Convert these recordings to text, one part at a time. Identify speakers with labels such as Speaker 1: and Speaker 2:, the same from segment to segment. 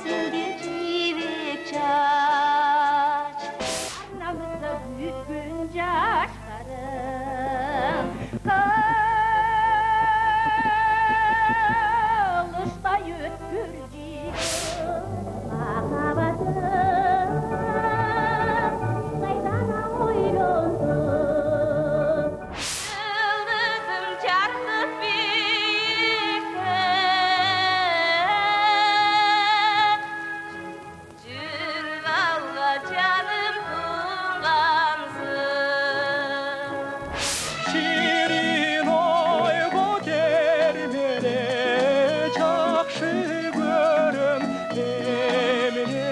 Speaker 1: Göğsünde çivik çaç Arnamızda büyütkün yaşlarım Kılıçta yütkürcüğüm Mağabadım Saydana oylundum Yıldızım çarpıp birken Cürvalla canım kulgansın
Speaker 2: Şirin oygu termene Çakşı görüm emnege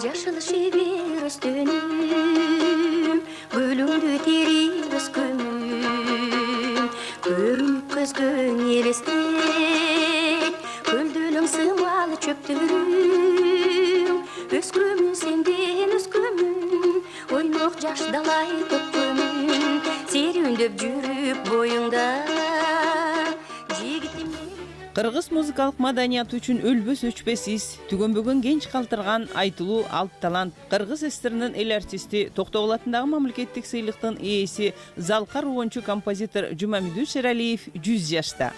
Speaker 1: Yaşıl şevir üstünüm Gülündü teri üskümüm Görünüp közgün yerestek Güldülüm sımalı çöptürüm Üskümün senden üskümün Oynok jaş dalay töpkümün Seründüp жүрүп boyunda Жигитим
Speaker 3: Кыргыз музыкалык маданият үчүн өлбөс өчпөсүз түгөнбөгөн кенч калтырган айтылуу алт талант кыргыз эстеринин эл артисти Токтогул атындагы мамлекеттик сыйлыктын ээси Залкар уончу композитор Жумамидүн Шералиев 100 жашта.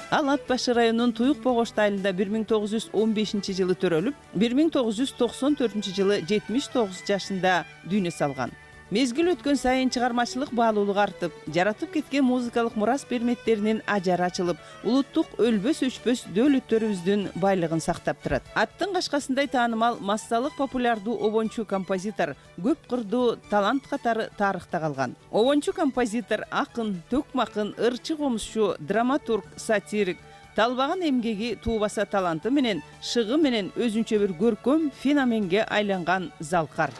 Speaker 3: Ал Ат Башы районунун Туюк Богошт айылында 1915-жылы төрөлүп, 1994-жылы 79 жашында дүйнө салган. Мезгил өткөн сайын чыгармачылык баалуулук артып, жаратып кеткен музыкалык мурас берметтеринин ажары ачылып, улуттук өлбөс өчпөс дөөлөттөрүбүздүн байлыгын сактап турат. Аттын кашкасындай таанымал массалык популярдуу обончу композитор, көп кырдуу талант катары тарыхта калган. Обончу композитор, акын, төкмакын, ырчы комузчу, драматург, сатирик, талбаган эмгеги туубаса таланты менен, шыгы менен өзүнчө бир көркөм феноменге айланган Залкар.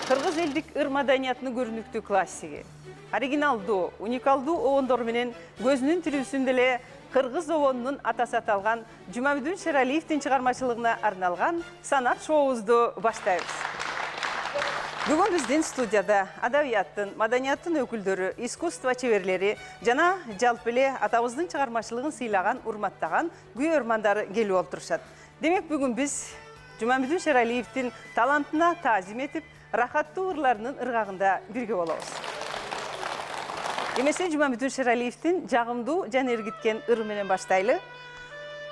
Speaker 3: Кыргыз элдик ыр маданиятынын көрүнүктүү классиги. Оригиналдуу, уникалдуу обондор менен көзүнүн тирүүсүндө эле кыргыз обонунун атасы аталган Жумамидүн Шералиевдин чыгармачылыгына арналган санат шоубузду баштайбыз. Бүгүн биздин студияда адабияттын, маданияттын өкүлдөрү, искусство чеберлери жана жалпы эле атабыздын чыгармачылыгын сыйлаган, урматтаган күйөрмандары келип олтурушат. Демек бүгүн биз Жумамидүн Шералиевдин талантына таазим этип, рахаттуу ырларынын ыргагында бирге болобуз. Эмесе Жумамидүн Шералиевдин жагымдуу жана эргиткен ыры менен баштайлы.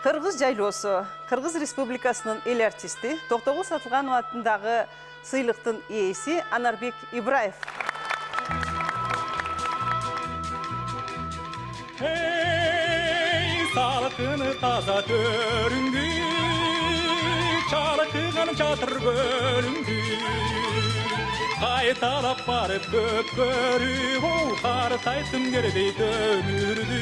Speaker 3: Кыргыз жайлоосу, Кыргыз Республикасынын эл артисти, Токтогул Сатылганов атындагы сыйлыктын ээси Анарбек Ибраев.
Speaker 2: Эй, салкыны таза төрүңдү Чалкыган жатыр көлүңдү Кайталап барып көп көрүп, картайтым кербей өмүрдү.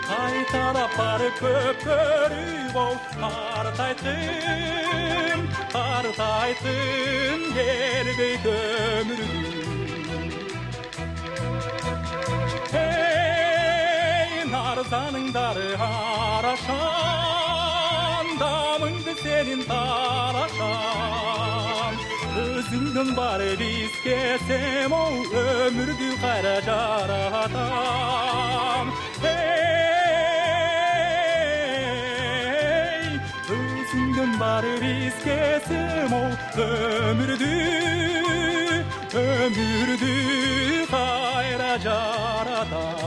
Speaker 2: Кайталап барып көп көрүп, картайтым кербей өмүрдү. Нарзаныңдары арашан, дамыңды сенин талашам. Өзүңдөн бары биз кесем, өмүрдү кайра жаратам. Өзүңдөн бары биз кесем, өмүрдү кайра жаратам.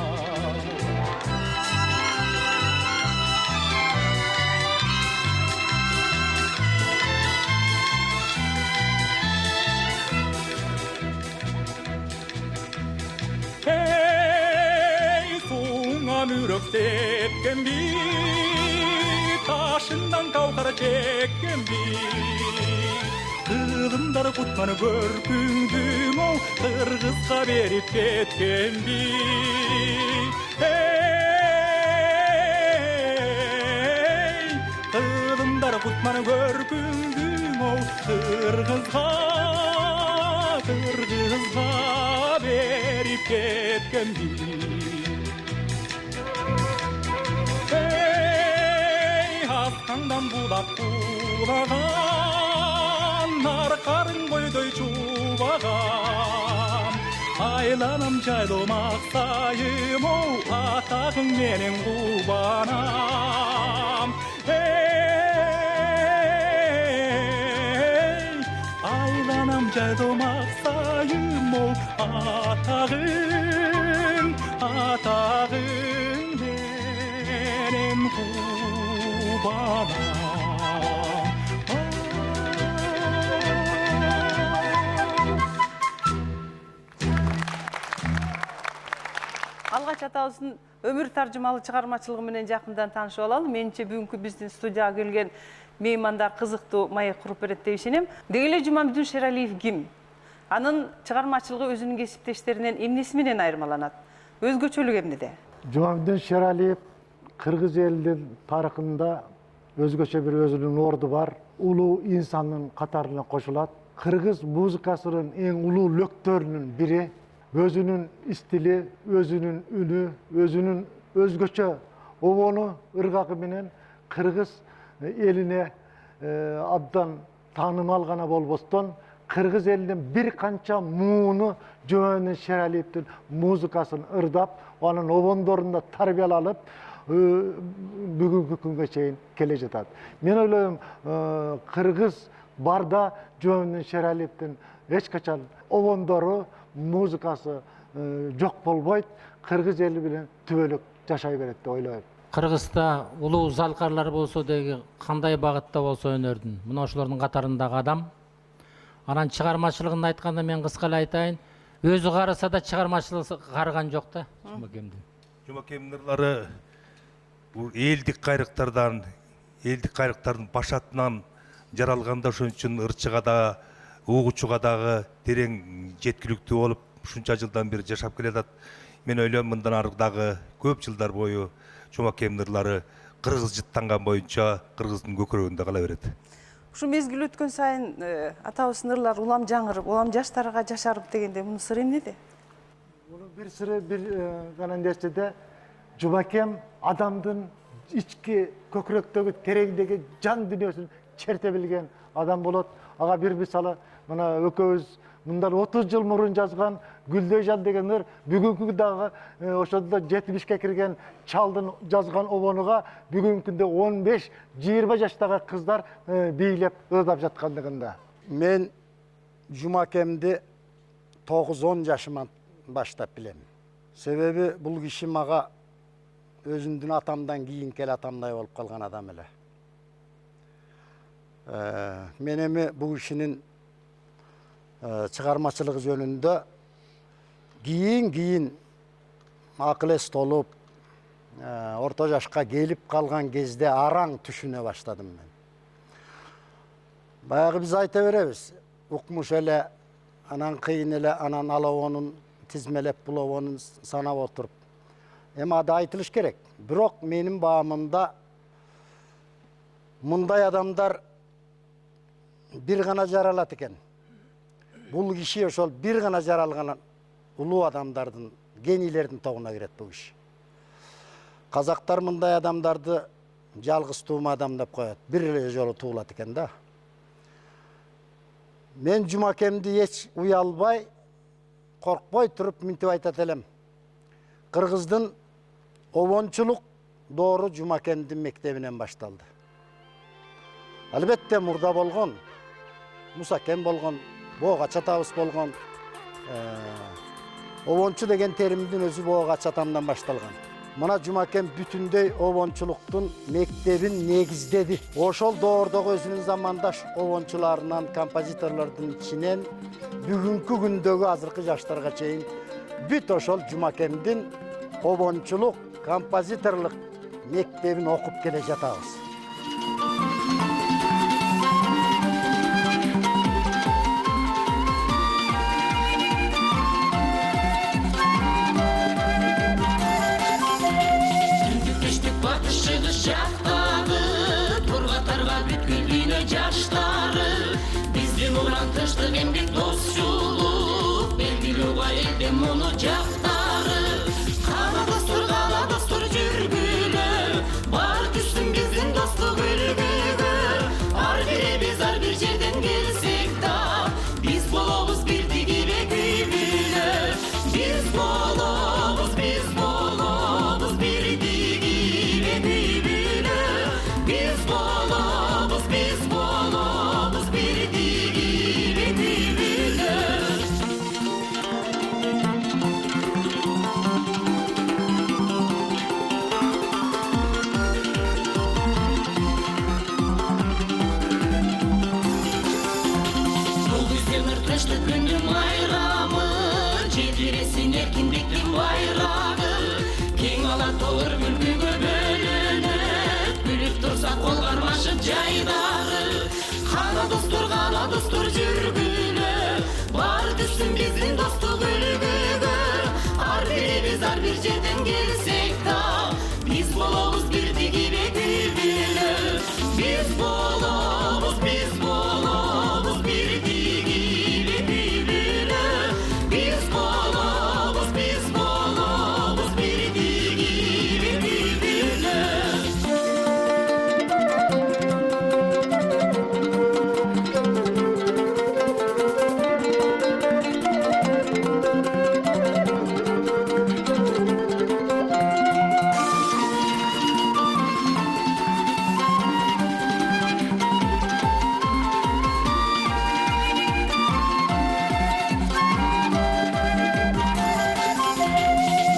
Speaker 2: Mürök tepken bi, taşından kavkar çekken bi. Kılımdar kutmanı görkündüm o, Kırgızga berip ketken bi. Kılımdar kutmanı görkündüm o, Kırgızga berip ketken bi. таңдан булап куулаган аркарың бойдой чубаган айланам жайлым аксайым оу атагың менен кубанам айланам жайлым аксайым оу атагың менен кубанам
Speaker 3: Алгач атабыздын өмүр таржымалы чыгармачылыгы менен жакындан таанышып алалы. Менче бүгүнкү биздин студияга келген меймандар кызыктуу маек куруп берет деп ишенем. Деги эле Жумамдин Шералиев ким? Анын чыгармачылыгы өзүнүн кесиптештеринен эмнеси менен айырмаланат? Өзгөчөлүгү эмнеде?
Speaker 4: Жумамдин Шералиев кыргыз элинин тарыхында өзгөчө бир өзүнүн орду бар. Улуу инсандын катарына кошулат. Кыргыз музыкасынын эң улуу löктөрүнүн бири. Өзүнүн стили, өзүнүн үнү, өзүнүн өзгөчө обону ыргагы менен кыргыз элине абдан таанымал гана болбостон, кыргыз элинин бир канча мууну Жумамдин Шералиевдин музыкасын ырдап, анын обондорунда тарбияланып, бүгүнкү күнгө чейин келе жатат. Мен ойлойм, кыргыз барда Жумамдин Шералиевдин эч качан обондору, музыкасы жок болбойт, кыргыз эли менен түбөлүк жашай берет деп ойлойм.
Speaker 5: Кыргызда улуу залкарлар болсо деги кандай багытта болсо өнөрдүн, мына ошолордун катарындагы адам. Анан чыгармачылыгын айтканда мен кыска эле айтайын, өзү караса да чыгармачылыгы карыган жок да Жумакемдин.
Speaker 6: Жумакемдин ырлары элдик кайрыктардын башатынан жаралганда ошон үчүн ырчыга да угуучуга дагы терең жеткиликтүү болуп ушунча жылдан бери жашап келатат. Мен ойлойм, мындан ары дагы көп жылдар бою Жумакемдин ырлары кыргыз жыттанган боюнча кыргыздын көкүрөгүндө кала берет.
Speaker 3: Ушу мезгил өткөн сайын атабыздын ырлары улам жаңырып, улам жаштарга жашарып дегенде мунун сыры эмнеде?
Speaker 4: Мунун бир сыры бир гана нерседе, Жумакем адамдын ички көкүрөктөгү тереңдеги жан дүйнөсүн черте билген адам болот. Ага бир мисалы, мына экөөбүз мындан 30 жыл мурун жазган Гүлдөй жан деген ыр бүгүнкү дагы ошондо 70ке кирген чалдын жазган обонуга бүгүнкү күндө 15-20 жаштагы кыздар бийлеп ырдап жаткандыгында.
Speaker 7: Мен Жумакемди 9-10 жашыман баштап билем. Себеби бул киши мага өзүмдүн атамдан кийинки эле атамдай болуп калган адам эле. Мен эми бул кишинин чыгармачылыгы жөнүндө кийин акыл эс толуп, орто жашка келип калган кезде араң түшүнө баштадым мен. Баягы биз айта беребиз, укмуш эле, анан кыйын эле, анан ал обонун тизмелеп, бул обонун санап отуруп. Эми ада айтылыш керек. Бирок менин баамымда мындай адамдар бир гана жаралат экен. Бул киши ошол бир гана жаралган улуу адамдардын, генийлердин тобуна кирет бул киши. Казактар мындай адамдарды жалгыз туума адам деп коет. Бир эле жолу туулат экен да. Мен Жумакемди эч уялбай, коркпой туруп минтип айтат элем. Кыргыздын обончулук доору Жумакемдин мектебинен башталды. Албетте мурда болгон, Мусакем болгон, Боогач атабыз болгон. Обончу деген теримдин өзү Боогач атамдан башталган. Мына Жумакем бүтүндөй обончулуктун мектебин негиздеди. Ошол доордогу өзүнүн замандаш обончуларынан, композиторлордун ичинен бүгүнкү күндөгү азыркы жаштарга чейин бүт ошол Жумакемдин обончулук, композиторлук мектебин окуп келе жатабыз.
Speaker 8: Биздин улан тынчтык эмгек досчулук белгилүү элдин муну жактары кала достур жүргүлө бар түшсүн биздин достук үлгү достор жүргүлө бар түшсүн биздин достук үлгүгө ар бир жерден келсек да биз болобуз бирдигине күйгүлө биз болобуз бирдигине күйгүлө биз болобуз бирдигине күйгүлө.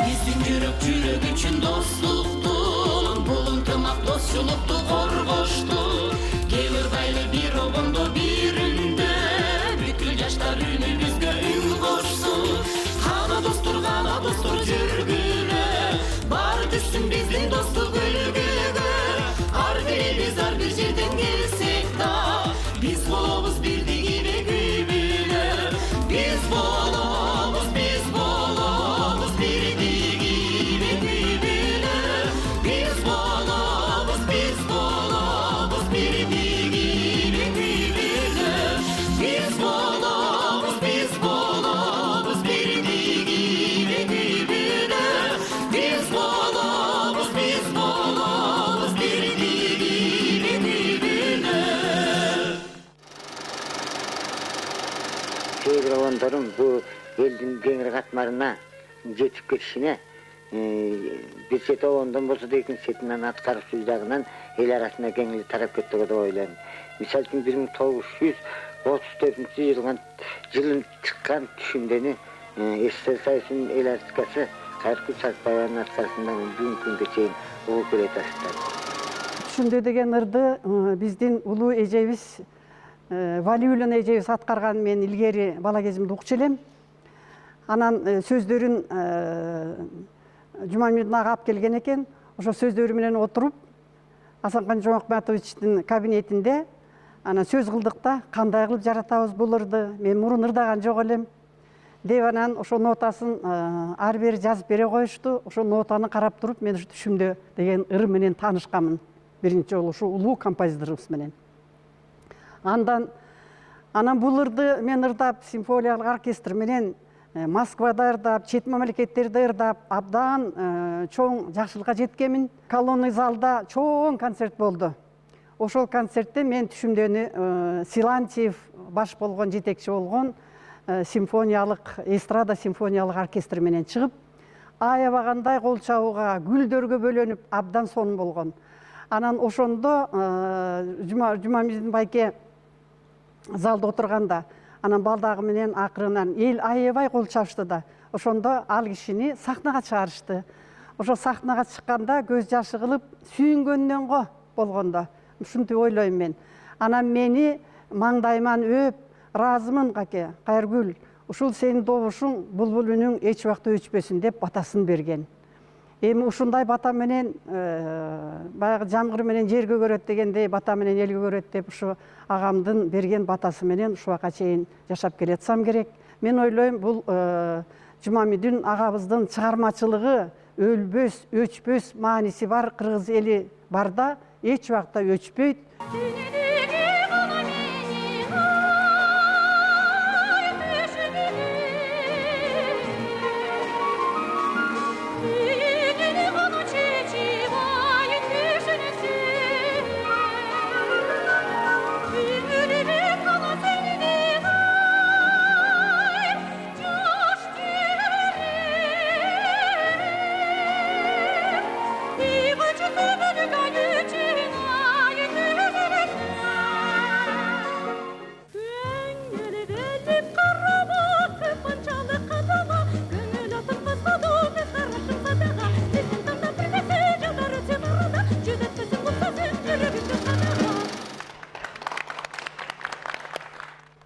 Speaker 8: Биздин жүрөк үчүн достукту бул ынтымак досчулукту коргошту кээ бир дайли бир обондо бир үндө бүткүл жаштар үнүбүзгө үн кошсу кана достор жүргүлө бар түшсүн биздин достук үлгүгө ар бир жерден келсек да биз болобуз бирдигине күйгүлө биз болобуз бирдигине күйгүлө биз болобуз бирдигине күйгүлө биз болобуз бирдигине күйгүлө биз болобуз бирдигине күйгүлө.
Speaker 9: Кээ бир обондордун бул элдин кеңири катмарына жетип кетишине бир чет обондон болсо да экинчи четинен аткаруучу жагынан эл арасында кеңири тарап кетти деп ойлойм. Мисалы үчүн 1934 жылы чыккан түшүмдөнү СССР Союзунун эл артисткасы Кайыркүл Сартбаеванын аркасында бүгүнкү күнгө чейин угуп келатат.
Speaker 10: Түшүмдө деген ырды биздин улуу эжебиз Валиуллина эжебиз аткарган мен илгери бала кезимде укчу элем. Анан сөздөрүн Жумамедин ага алып келген экен. Ошо сөздөрү менен отуруп Асанкан Жомокматовичтин кабинетинде анан сөз кылдык да кандай кылып жаратабыз бул ырды. Мен мурун ырдаган жок элем деп анан ошо нотасын ар бери жазып бере коюшту. Ошо нотаны карап туруп мен ушу түшүмдө деген ыр менен таанышканмын. Биринчи жолу ушу улуу композиторубуз менен. Анан бул ырды мен ырдап симфониялык оркестр менен Москвада ырдап, чет мамлекеттерде ырдап, абдан чоң жакшылыкка жеткенмин. Колонный залда чоң концерт болду. Ошол концертте мен түшүмдөнү Силантьев баш болгон, жетекчи болгон симфониялык, эстрада симфониялык оркестр менен чыгып, аябагандай кол чабууга, гүлдөргө бөлөнүп абдан сонун болгон. Анан ошондо Жумамедин байке залда отурганда, анан балдагы менен акырынан эл аябай кол чабышты да. Ошондо ал кишини сахнага чыгарышты. Ошо сахнага чыкканда көз жашы кылып сүйүнгөндөн го болгондо. Ушинтип ойлойм мен. Анан мени маңдайыман өп, ыраазымын каке, Кайыргүл, ушул сенин добушуң булбул үнүң эч убакта өчпөсүн деп батасын берген. Эми ушундай бата менен баягы жамгыр менен жерге көрөт дегендей бата менен элге көрөт деп ушу агамдын берген батасы менен ушуга чейин жашап келатсам керек. Мен ойлойм бул Жумамедин агабыздын чыгармачылыгы өлбөс, өчпөс мааниси бар, кыргыз эли барда эч убакта өчпөйт.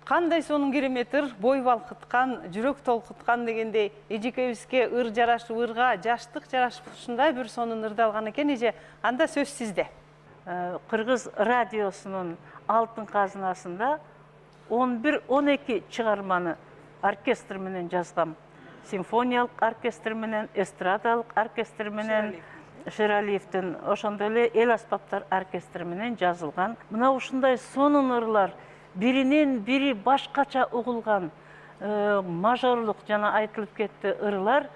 Speaker 3: Кандай сонун керемет ыр, бой балкыткан, жүрөк толкуткан дегендей, эжекебизге ыр жарашып, ырга жаштык жарашып ушундай бир сонун ырды алган экен. Эже, анда сөз сизде.
Speaker 11: Кыргыз радиосунун алтын казынасында 11-12 чыгарманы оркестр менен жазгам. Симфониялык оркестр менен, эстрадалык оркестр менен, Шералиевдин ошондой эле эл аспаптар оркестри менен жазылган. Мына ушундай сонун ырлар, биринен бири башкача угулган мажорлук жана айтылып кетти ырлар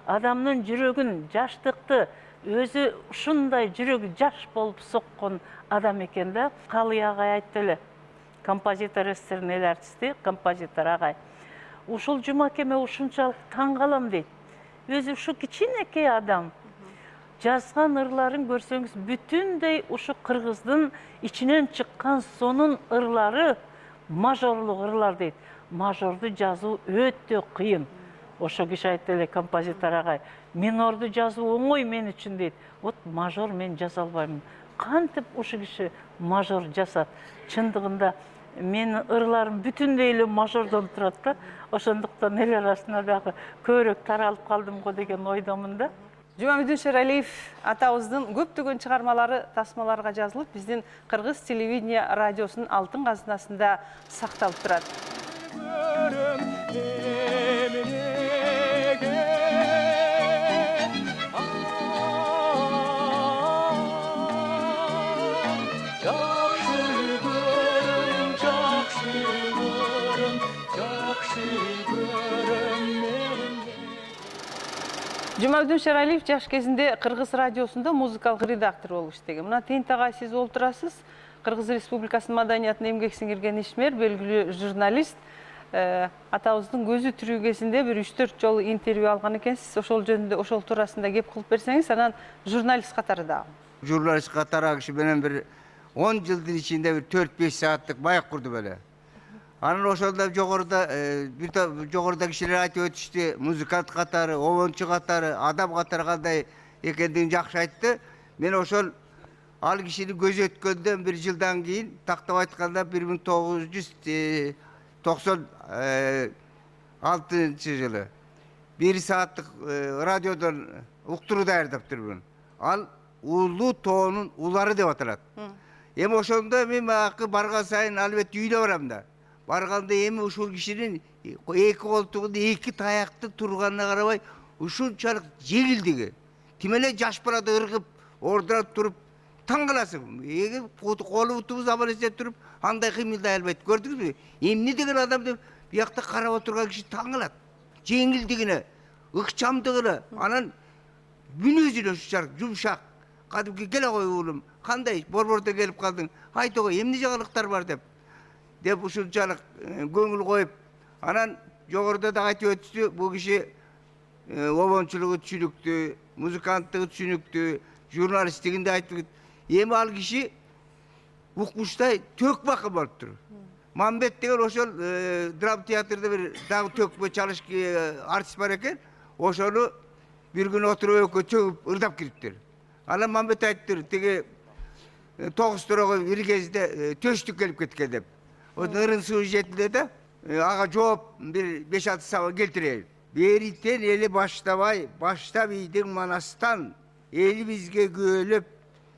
Speaker 11: адамдын жүрөгүн, жаштыкты, өзү ушундай жүрөгү жаш болуп соккон адам экен да. Калый агай айтты эле, композитор эстерин эл артисти, композитор агай. Ушул Жумакеме ушунчалык таң калам дейт. Өзү ушу кичинекей адам жазган ырларын көрсөңүз бүтүндөй ушу кыргыздын ичинен чыккан сонун ырлары мажорлук ырлар дейт. Мажорду жазуу өтө кыйын. Ошо киши айтты эле, композитор агай. Минорду жазуу оңой мен үчүн дейт. Вот мажор мен жаза албайм. Кантип ушу киши мажор жасат? Чындыгында менин ырларым бүтүндөй эле мажордон турат да. Ошондуктан эл арасына дагы көбүрөөк таралып калдым го деген ойдомун да.
Speaker 3: Жумамедин Шералиев атабыздын көптөгөн чыгармалары тасмаларга жазылып, биздин кыргыз телевидение радиосунун алтын казынасында сакталып турат. Жумамедин Шералиев жаш кезинде Кыргыз радиосунда музыкалык редактор болуп иштеген. Мына Тейинт агай, сиз олтурасыз. Кыргыз Республикасынын маданиятына эмгек сиңирген ишмер, белгилүү журналист. Атабыздын көзү тирүү кезинде бир 3-4 жолу интервью алган экенсиз. Ошол жөнүндө, ошол туурасында кеп кылып берсеңиз, анан журналист катары дагы.
Speaker 12: Журналист катары киши менен бир 10 жылдын ичинде бир 4-5 сааттык маек курду беле. Анын ошондо жогоруда кишилер айтып өтүштү, музыкант катары, обончу катары, адам катары кандай экендигин жакшы айтты. Мен ошол ал кишини көзү өткөндөн бир жылдан кийин, тактап айтканда 1996 жылы 1 сааттык радиодон уктуруу даярдаптырмын. Ал улуу тоонун улары деп аталат. Эми ошондо мен барган сайын албетте үйдө барам да. Барганда эми ушул кишинин эки колтугунда эки таякты турганына карабай ушунчалык жеңилдиги. Тим эле жаш балада ыргып, ордурап туруп таң каласың. Колу бутубуз аман эсен туруп, андай кыймылдай албайт. Көрдүңүзбү? Эмне деген адам деп биякта карап отурган киши таң калат. Жеңилдигине, ыкчамдыгына, анан мүнөзүнө ушунчалык жумшак. Кадимки келе кой уулум, кандай борбордо келип калдың? Айт ого, эмне жаңылыктар бар деп ушунчалык көңүл коюп, анан жогоруда да айтып өтүштү, бул киши обончулугу түшүнүктүү, музыканттыгы түшүнүктүү, журналисттигинде айтып. Эми ал киши укмуштай төкмакы болуптур. Мамбет деген ошол драма театрда бир дагы төкмө чалышкы артист бар экен. Ошону бир күн отуруп экөө чөгүп ырдап кириптир. Анан Мамбет айттыр, тиги 9 турого бир кезде төштүк келип кеткен деп. Ырын суу жетилде да, ага жооп бир 5-6 сабак келтирейин. Беритен эли баштабай, баштап ийдиң манастан, элибизге күөлөп,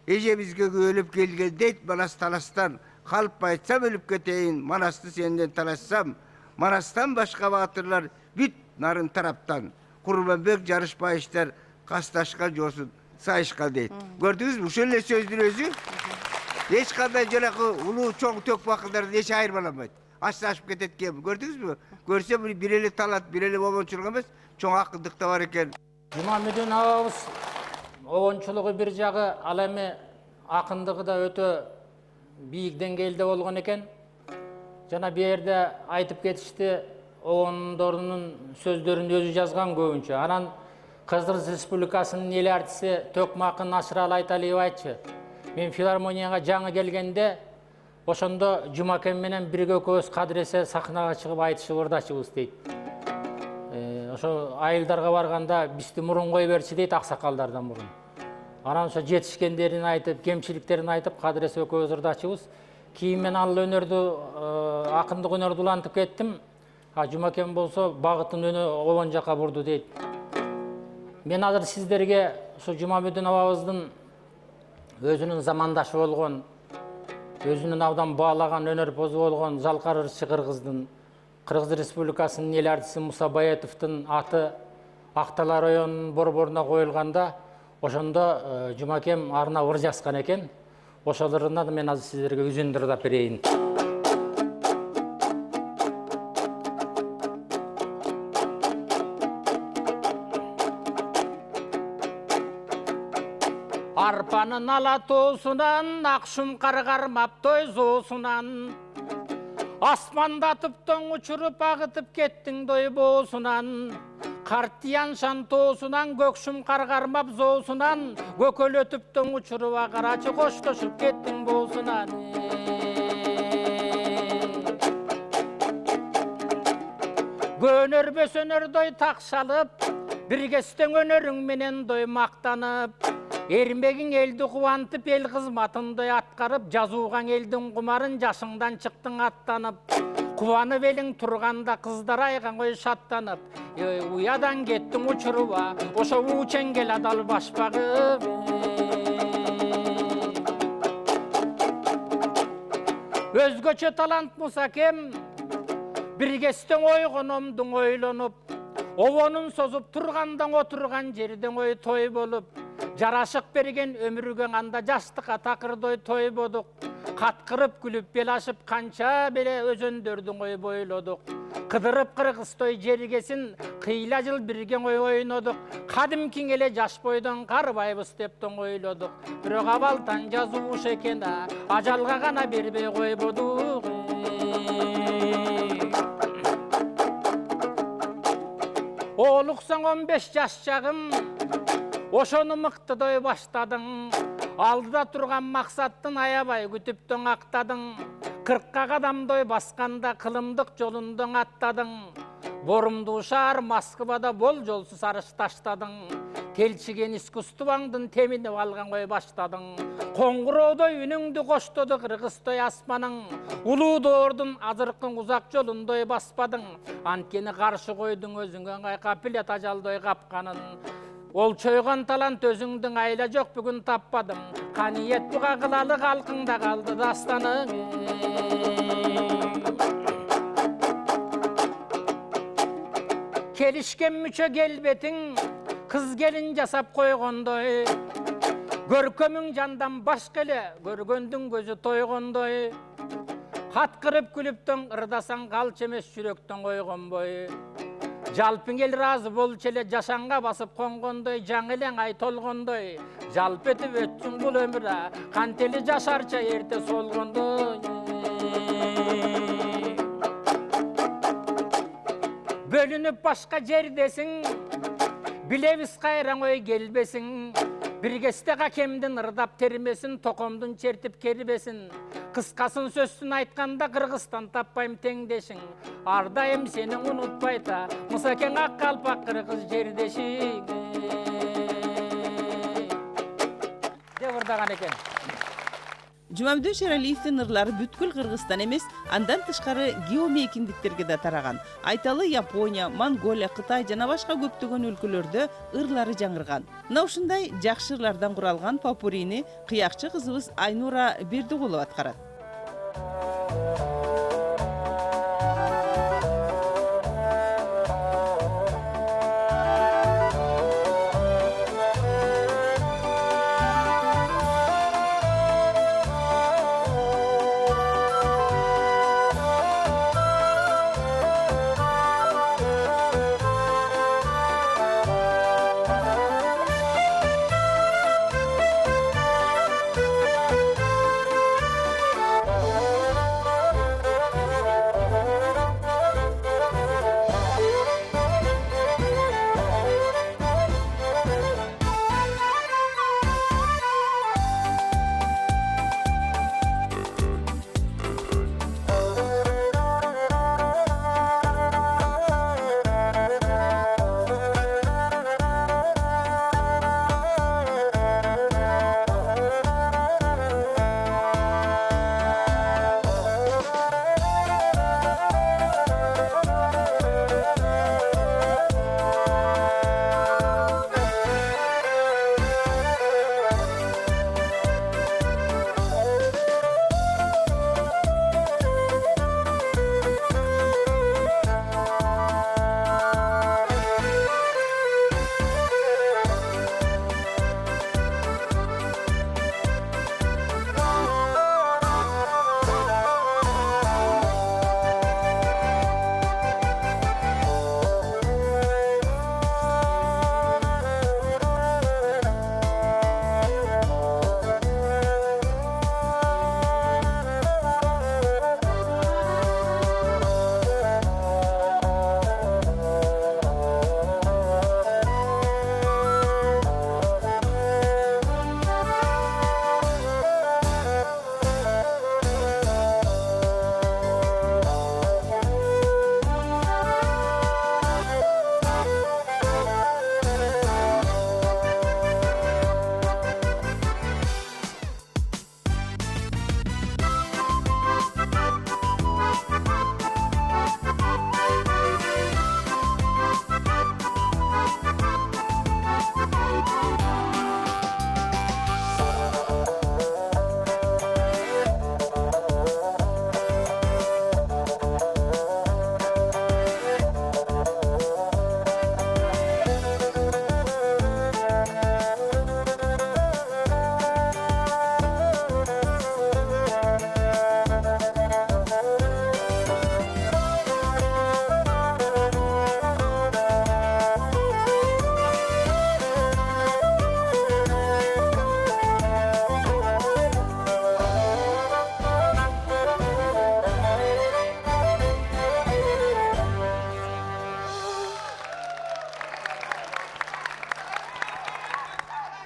Speaker 12: эжебизге күөлөп келген дейт манас таластан. Калып айтсам өлүп кетейин, манасты сенден талашсам, манастан башка баатырлар бүт нарын тараптан. Курманбек жарышпайыштар касташкан жосун сайышкан дейт. Көрдүңүзбү? Ушул эле сөздүн өзү эч кандай жанакы улуу чоң төкмакылдарды эч айырмаламайт. Ачташып кетет экен. Көрдүңүзбү? Көрсө бир эле талант, бир эле обончулук эмес, чоң акылдык да бар экен.
Speaker 5: Жумамедин абабыз обончулугу бир жагы, ал эми акындыгы да өтө бийик деңгээлде болгон экен. Жана бу жерде айтып кетишти, обондорунун сөздөрүн өзү жазган көбүнчө. Анан Кыргыз Республикасынын эл артисти Төкмакын Ашырал Айталиевичи. Мен филармонияга жаңы келгенде, ошондо Жумакен менен бирге экөөбүз кадыресе сахнага чыгып айтышып ырдачыбыз дейт. Ошо айылдарга барганда бизди мурун кой берчи дейт, аксакалдардан мурун. Анан ошо жетишкендерин айтып, кемчиликтерин айтып, кадыресе экөөбүз ырдачыбыз. Кийин мен ал өнөрдү, акындык өнөрдү улантып кеттим. Жумакен болсо багытын обон жака бурду дейт. Мен азыр сиздерге ушу Жумамедин абабыздын өзүнүн замандашы болгон өзүнүн абдан баалаган өнөрпозу болгон Залкар ырчы кыргыздын Кыргыз Республикасынын эл артисти Муса Баятовдун аты Актала районунун борборуна коюлганда ошондо Жумакем арына ыр жазган экен. Ошолорунан мен азыр сиздерге үзүндү ырдап берейин. Арпанын ала тоосунан, акшум каргармап тойзоосунан, асмандатып тоң учуруп агытып кеттиң дойбоосунан, картиян шан тоосунан, көкшүм каргармап зоосунан, көкөлөтүп тоң учуруп агарачы коштошуп кеттиң боосунан. Көнөр бөсөнөрдөй такшалып, биргестең өнөрүң менен дой мактанып, эрмегиң элди кубантып, эл кызматындай аткарып, жазуугаң элдин кумарын жашыңдан чыктың аттанып. Кубанып элиң турганда кыздар айган ой шаттанып, уядан кеттиң учуруба, ошо учеңгел адал башпагы. Өзгөчө талант Мусакем, биргестең ойгономдуң ойлонуп, обонун созуп тургандан отурган жерден ой той болуп, жарашык берген өмүргө анда жаштыкка такырдой той бодук. Каткырып күлүп бел ашып канча беле өзөндөрдүн ой бойлодук. Кыдырып кыргызтой жергесин кыйла жыл бирге ой ойнодук. Кадимкиң эле жаш бойдон карбайбыз деп тоң ойлодук. Бирок абалтан жазуушу экен да, ажалга гана бербей койбодук. Олуксаң 15 жаш жагым, ошону мыктыдой баштадың. Алдыда турган максаттын аябай күтүптөң актадың. 40 кадамдой басканда кылымдык жолундоң аттадың. Борумду шаар Москвада бол жолсуз арыш таштадың. Келчиген искусствоңдун теминип алган ой баштадың. Коңгуроодой үнүңдү коштоду кыргызтой асманың. Улуу доордун азыркын узак жолундой баспадың. Анткени каршы койдуң өзүңө кайкап билет ажалдой капканын. Ол чойгон талант өзүңдүн айла жок бүгүн таппадың. Каниет буга кылалы калкыңда калды дастаның. Келишкен мүчө келбетиң, кыз келин жасап койгондой. Көркөмүң жандан башка эле, көргөндүн көзү тойгондой. Каткырып күлүптөң ырдасаң калчы эмес жүрөктөн койгонбой. Жалпың ел разы болчу эле жашанга басып конгондой, жаңы элең ай толгондой. Жалп этип өтсүң бул өмүрө, кантели жашарча эрте солгондой. Бөлүнүп башка жердесиң, билебиз кайраң ой келбесиң. Биргесте Акемдин ырдап термесин, токомдун чертип кербесин. Кыскасын сөзсүн айтканда Кыргызстан таппайм теңдешиң. Ар дайым сени унутпайта, Мусакең ак калпак кыргыз жердешиң. Деп ырдаган экен.
Speaker 3: Жумамдын Шералиевдин ырлары бүткүл Кыргызстан эмес, андан тышкары геомейкиндиктерге да тараган. Айталы Япония, Монголия, Кытай жана башка көптөгөн өлкөлөрдө ырлары жаңырган. Мына ушундай жакшы ырлардан куралган попурини кыякчы кызыбыз Айнура Бердигулова аткарат.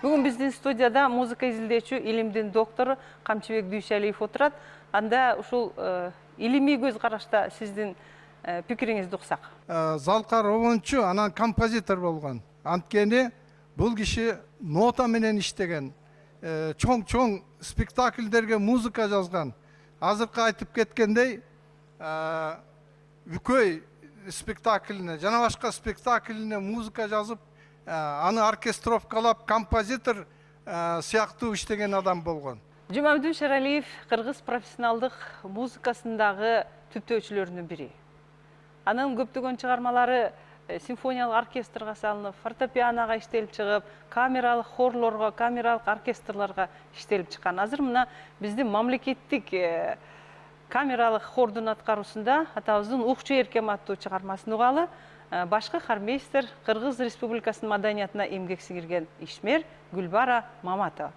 Speaker 3: Бүгін біздің студияда музыка изилдөөчү, илимдин доктору Камчыбек Дүйшалиев отурат. Анда ушул илимий көз карашта сиздин пикириңизди уксак.
Speaker 13: Залкар обончу анан композитор болгон. Анткени бул киши нота менен иштеген, чоң спектакльдерге музыка жазган. Азыркы айтып кеткендей, Үкөй спектаклине, жана башка спектаклине музыка жазып, аны оркестровкалап, композитор сыяктуу иштеген адам болгон.
Speaker 3: Жумабдин Шералиев кыргыз профессионалдык музыкасындагы түптөөчүлөрүнүн бири. Анын көптөгөн чыгармалары симфониялык оркестрга салынып, фортепианоға иштелип чыгып, камералык хорлорго, камералык оркестрларга иштелип чыккан. Азыр мына биздин мамлекеттик камералык хордун аткаруусунда атабыздын Укчу эркем аттуу чыгармасын угалы. Башкы хармейстер Кыргыз Республикасынын маданиятына эмгек сиңирген ишмер Гүлбара Маматова.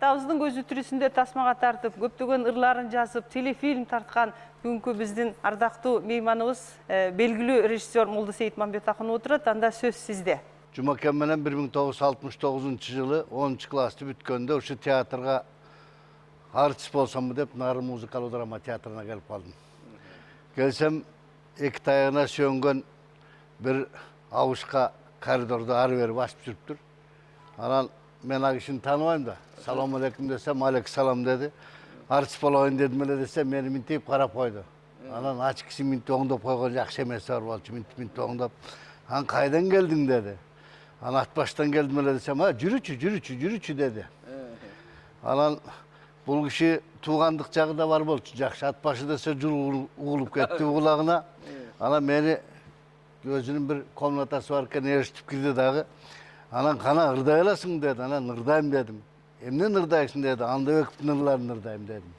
Speaker 14: атабыздын көзү тирүүсүндө тасмага тартып, көптөгөн ырларын жазып, телефильм тарткан бүгүнкү биздин ардактуу мейманыбыз белгилүү режиссер Молдосейит Мамбет акын отурат. Анда сөз сизде.
Speaker 15: Жумакен менен 1969-жылы 10 классты бүткөндө ушу театрга артист болсамбы деп Нарын музыкалуу драма театрына келип калдым. Келсем, эки таяғына сүйөнгөн bir авушка коридорда ары бери басып жүрүптүр. Анан мен ал кишини тааныбайм да. Салам алейкум десем, алейкум салам деди. Артист болоюн дедим эле десем, мени минтип карап койду. Анан ачкысы минтип оңдоп койгон жакшы эмеси бар болчу, минтип оңдоп. Анан кайдан келдиң деди. Анан ат баштан келдим эле десем, жүрүчү деди. Анан бул киши туугандык жагы да бар болчу, жакшы. Ат башы десе жул угулуп кетти кулагына. Анан мени өзүнүн bir комнатасы бар экен, ээрчитип кирди дагы. Анан кана ырдай аласың деди. Анан ырдайм дедим. Эмнени ырдайсың деди. Андабековдун ырларын ырдайм дедим.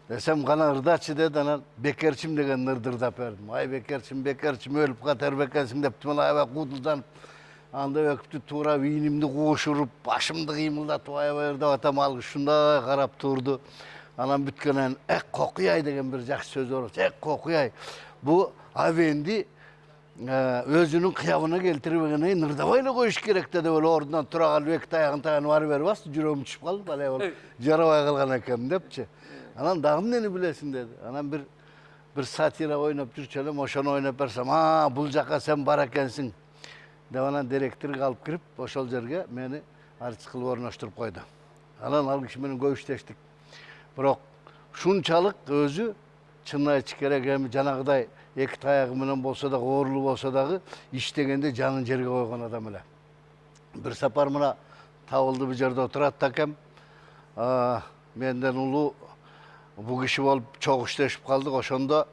Speaker 15: Десем кана ырдачы деди. Анан Бекерчим деген ырды ырдап бердим. Ай Бекерчим өлүп катар бекенсиң деп мен аябай куудулданып Андабековду туура ийнимди куушуруп, башымды кыймылдатып аябай ырдап атам. Ал ушундай карап турду. Анан бүткөнөн кокуяй деген bir жакшы сөз бар. Кокуяй. Бу авенди өзүнүн кыябына келтирбегенен ырдабай эле коюш керек деп эле ордунан тура калып эки таягын таянып ары бери басты, жүрөгүм түшүп калды, бале болуп жарабай калган экенмин депчи. Анан дагы эмнени билесиң деди. Анан bir сатира ойноп жүрчү элем, ошону ойноп берсем, бул жака сен бар экенсиң деп анан директорго алып кирип, ошол жерге мени артист кылып орноштуруп койду. Анан ал киши менен көбүштештик. Бирок ушунчалык өзү чынын айтыш керек, эми жанагыдай эки таягы менен болсо да, оорулуу болсо дагы иштегенде жанын жерге койгон адам эле. Bir сапар мына Табылды бул жерде отурат акем. Менден улуу бул киши болуп чогуу иштешип калдык. Ошондо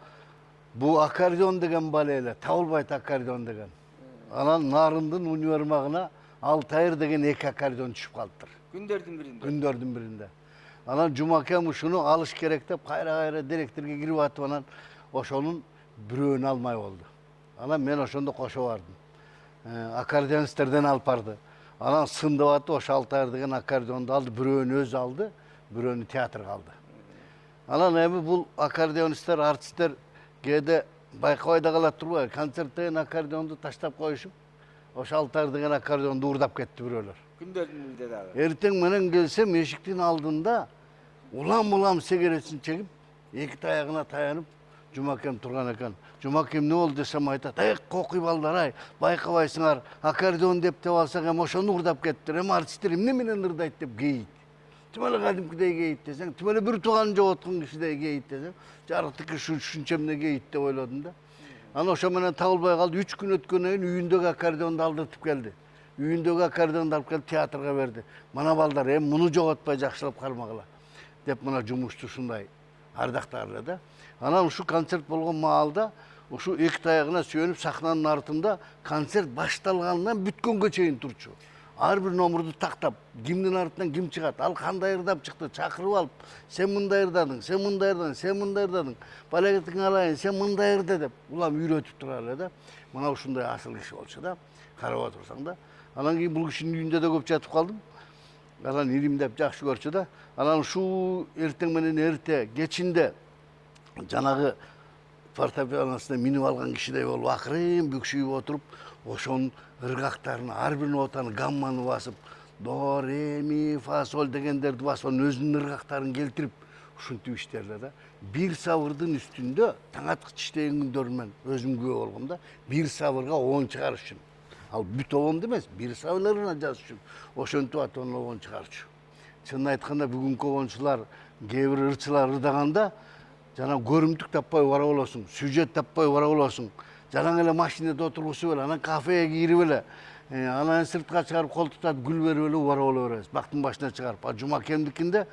Speaker 15: бу аккордеон деген бале эле, табылбайт аккордеон деген. Анан Нарындын универмагына Алтайыр деген эки аккордеон түшүп калыптыр. Күндөрдүн биринде. Анан Жумакен ушуну алыш керек деп кайра директорго кирип атып, анан ошонун бирөөнү алмай болду. Анан мен ошондо кошо бардым. Аккордеонисттерден алып барды. Анан сындып атып, ошо Алтайыр деген аккордеонду алды, бирөөнү өзү алды, бирөөнү театрга алды. Анан эми бул аккордеонисттер, артисттер кээде байкабай да калат турбайбы? Концерттен аккордеонду таштап коюшуп, ошо Алтайыр деген аккордеонду уурдап кетти бирөөлөр.
Speaker 12: Күндөрдүн биринде дагы.
Speaker 15: Эртең менен келсем, эшиктин алдында улам сигаретин чегип, эки таягына таянып, Жумакен турган экен. Жумакен эмне болду десем айтат, кокуй балдар ай, байкабайсыңар, аккордеон деп алсак эми ошону уурдап кеттир. Эми артисттер эмне менен ырдайт деп кейит. Тим эле кадимкидей кейит десең, тим эле бир тууган жоготкон кишидей кейит десең, жарыктыкы ушунча эмне кейит деп ойлодум да. Анан ошо менен табылбай калды. 3 күн өткөндөн кийин үйүндөгү аккордеонду алдыртып келди. Үйүндөгү аккордеонду алып келип театрга берди. Мана балдар, эми муну жоготпой жакшылап кармагыла деп мына жумушту ушундай ардактарлы да. Анан ушу концерт болгон маалда ушу эки таягына сүйөнүп сахнанын артында концерт башталганынан бүткөнгө чейин турчу. Ар бир номурду тактап, кимдин артынан ким чыгат, ал кандай ырдап чыкты, чакырып алып, сен мындай ырдадың, сен мындай ырдадың, сен мындай ырдадың, балагетиңи алайын, сен мындай ырда деп улам үйрөтүп турар эле да. Мына ушундай асыл киши болчу да, карап отурсаң да. Анан кийин бул кишинин үйүндө да көп жатып калдым. Анан иримдеп жакшы көрчү да. Анан ушу эртең менен эрте кечинде жанагы фортепианосуна минип алган кишидей болуп акырын бүкшүйүп отуруп, ошонун ыргактарын ар бир нотаны гамманы басып, до, ре, ми, фа, соль дегендерди басып, өзүнүн ыргактарын келтирип ушинтип иштерле да. Бир сабырдын үстүндө таң аткыч иштеген күндөрүм мен өзүм күбө болгом да. Бир сабырга 10 чыгарыш үчүн. Ал бүт обонду эмес, бир сабырларына жазыш үчүн ошентип атып обон чыгарчу. Чынын айтканда бүгүнкү обончулар, кээ бир ырчылар ырдаганда жана көрүмдүк таппай бара болосуң, сюжет таппай бара болосуң. Жанаң эле машинада отургусуп эле, анан кафеге кирип эле, анан сыртка чыгарып колтуктап гүл берип эле бара беребиз. Бактын башына чыгарып. А Жумакендикинде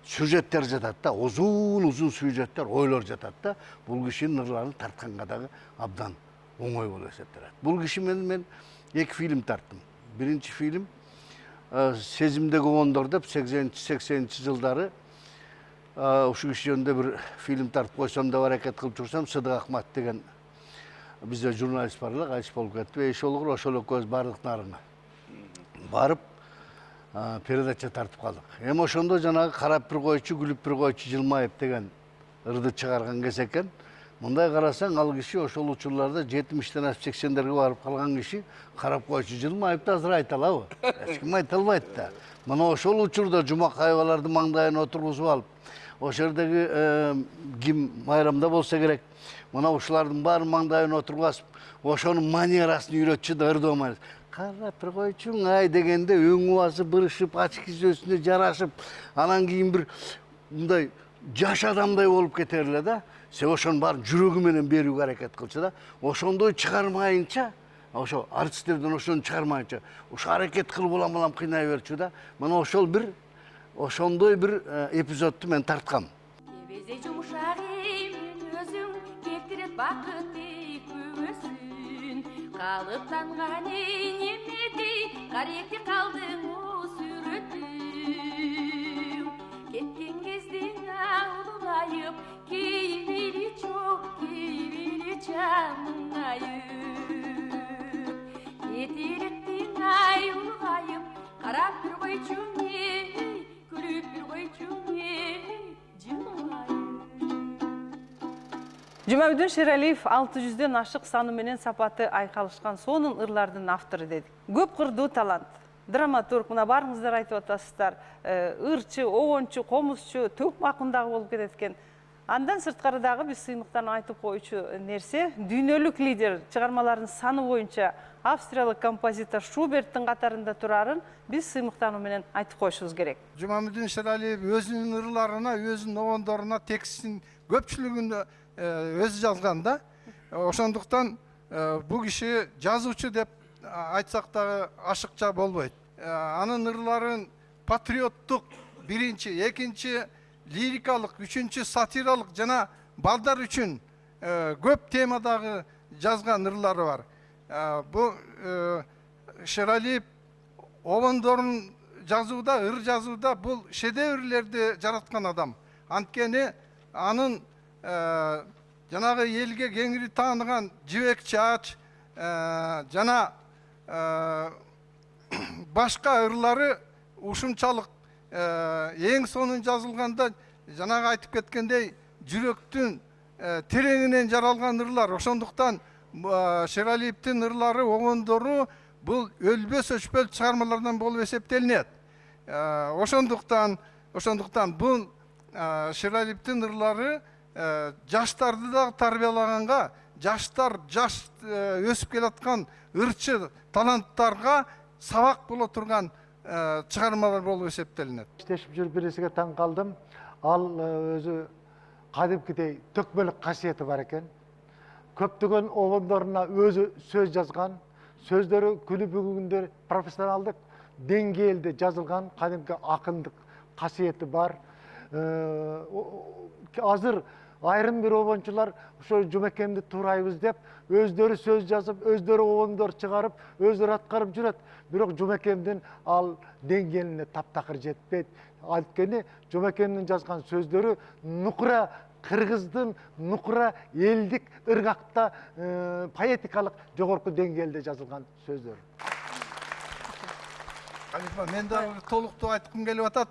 Speaker 15: сюжеттер жатат да, uzun сюжеттер, ойлор жатат да. Бул кишинин ырларын тартканга дагы абдан оңой болуп эсептелет. Бул киши менен мен 2 фильм тарттым. Биринчи фильм Сезимдеги обондор деп 80-80 жылдары ушу киши жөнүндө бир фильм тартып койсом деп аракет кылып жүрсөм, Сыдык Акмат деген бизде журналист бар эле, кайтыш болуп кетти. Ошол экөөбүз бардык Нарынга. Барып, передача тартып калдык. Эми ошондо жанагы карап бир койчу, күлүп бир койчу жылмайып деген ырды чыгарган кез экен. Мындай карасаң, ал киши ошол учурларда 70-тен ашып 80-дерге барып калган киши карап койчу жылмайып да азыр айта алабы? Эч ким айта албайт да. Мына ошол учурда Жумакаеваларды маңдайына отургузуп алып, ошол жердеги ким майрамда болсо керек, мына ушулардын баарын маңдайына отургузуп, ошонун манерасын үйрөтчү да ырдоо. Карап бир койчуң ай дегенде өң убасы бырышып, ачык изөсүнө жарашып, анан кийин бир мындай жаш адамдай болуп кетер эле да. Сен ошонун баарын жүрөгү менен берүүгө аракет кылчу да. Ошондой чыгармайынча, ошо артисттерден ошону чыгармайынча, ошо аракет кылып улам кыйнай берчү да. Мына ошол бир ошондой бир эпизодду мен тарткам.
Speaker 1: Кебезе жумшак эмин өзүң келтирет бакытты күбөсүн. Калыптанган неметей каректи калдың сүрөтүң. Кеткен кезде улгайып, кейбири чок, кейбири жамыңайып. Кетиреттиң ай улгайып, карап бир койчуң эй, күлүп бир койчуң эй, жылмайып.
Speaker 14: Жумабүдүн Шералиев 600-ден ашык саны менен сапаты айкалышкан сонун ырлардын автору дедик. Көп кырдуу талант. Драматург, мына барыңыздар айтып атасыздар, ырчы, обончу, комузчу, төк макундагы болуп кетет экен. Андан сырткары дагы биз сыймыктан айтып коючу нерсе, дүйнөлүк лидер чыгармалардын саны боюнча австриялык композитор Шуберттин катарында турарын биз сыймыктануу менен айтып коюшубуз керек.
Speaker 13: Жумабүдүн Шералиев өзүнүн ырларына, өзүнүн обондоруна текстин көпчүлүгүн өзү жазган да. Ошондуктан бул киши жазуучу деп айтсак дагы ашыкча болбойт. Анын ырларын патриоттук биринчи, экинчи лирикалык, үчүнчү сатиралык жана балдар үчүн көп темадагы жазган ырлары бар. Бу Шералиев обондорун жазууда, ыр жазууда бул шедеврлерди жараткан адам. Анткени анын жанагы элге кеңири тааныган Жибек Чаач жана башка ырлары ушунчалык эң сонун жазылганда жанагы айтып кеткендей жүрөктүн тереңинен жаралган ырлар. Ошондуктан Шералиевдин ырлары, обондору бул өлбөс өчпөл чыгармалардан болуп эсептелинет. Ошондуктан бул Шералиевдин ырлары жаштарды да тарбиялаганга, жаш өсүп келаткан ырчы таланттарга сабак боло турган чыгармалар болуп эсептелинет.
Speaker 4: Иштешип жүрүп бирисиге таң калдым. Ал өзү кадимкидей төкмөлүк касиети бар экен. Көптөгөн обондоруна өзү сөз жазган, сөздөрү күнү бүгүнгүндөр профессионалдык деңгээлде жазылган кадимки акындык касиети бар. Азыр айрым бир обончулар ошо Жумекемди туурайбыз деп өздөрү сөз жазып, өздөрү обондор чыгарып, өздөрү аткарып жүрөт. Бирок Жумекемдин ал деңгээлине таптакыр жетпейт. Анткени Жумекемдин жазган сөздөрү нукура кыргыздын, нукура элдик ыргакта поэтикалык жогорку деңгээлде жазылган сөздөр.
Speaker 13: Мен дагы толуктуу айткым келип атат.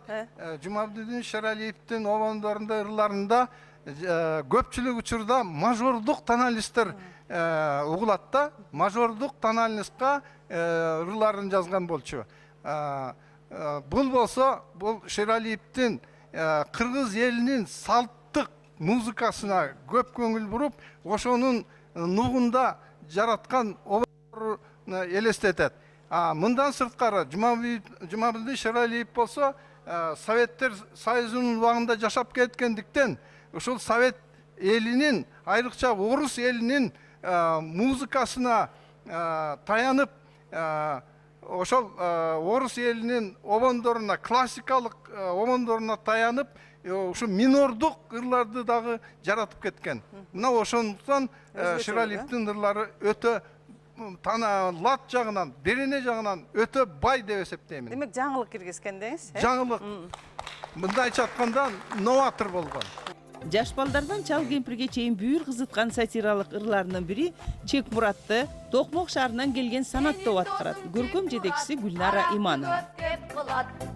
Speaker 13: Жумабүдүн Шералиевдин обондорунда, ырларында көпчүлүк учурда мажордук тональносттер угулат да. Мажордук тональностка ырларын жазган болчу. Бул болсо, бул Шералиевдин кыргыз элинин салттык музыкасына көп көңүл буруп, ошонун нугунда жараткан обондоруна элестетет. Мындан сырткары Жумабүдүн Шералиев болсо, Советтер Союзунун убагында жашап кеткендиктен, ушул Совет элинин, айрыкча орус элинин музыкасына таянып, ошол орус элинин обондоруна, классикалык обондоруна таянып, ушу минордук ырларды дагы жаратып кеткен. Мына ошондуктан Шералиевдин ырлары өтө лат жагынан, берене жагынан өтө бай деп эсептеймин.
Speaker 14: Демек жаңылык киргизген деңиз?
Speaker 13: Жаңылык. Мындайча айтканда новатор болгон.
Speaker 3: Жаш балдардан чал кемпирге чейин бүйүр кызыткан сатиралык ырларынын бири Чек Муратты Токмок шаарынан келген Санат топ аткарат. Көркөм жетекчиси Гүлнара Иманова.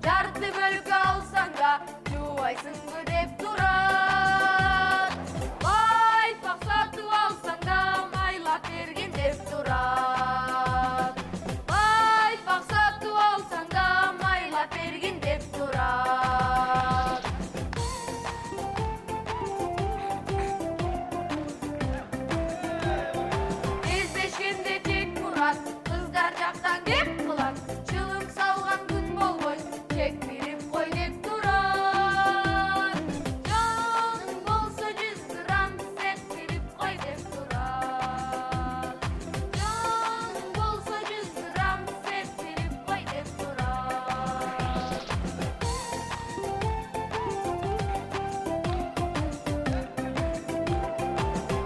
Speaker 1: Жарты бөлкө алсаң да жубайсыңбы деп турат. Байпак сатып алсаң да майлап берген деп турат. Байпак сатып алсаң да майлап берген деп турат. Кездешкенде Чек Мурат кыздар жактан кеп кылат. Чылым салган күн болбой чек берип кой деп турат. Жаның болсо 100 грамм сет берип кой деп турат. Жаның болсо 100 грамм сет берип кой деп турат.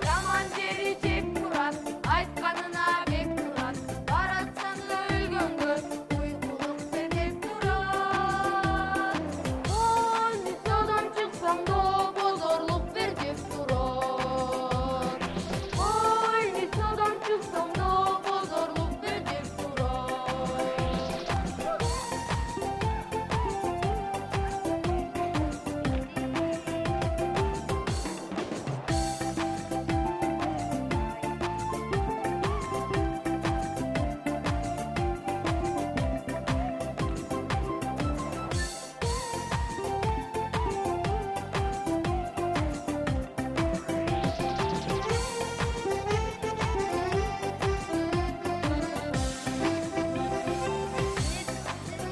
Speaker 1: Жаман жери Чек Мурат айтканына бек турат. Баратсаң да өлгөнгө уйкулук бер деп турат. Больницадан чыксаң да бозорлук бер деп турат. Больницадан чыксаң да бозорлук бер деп турат.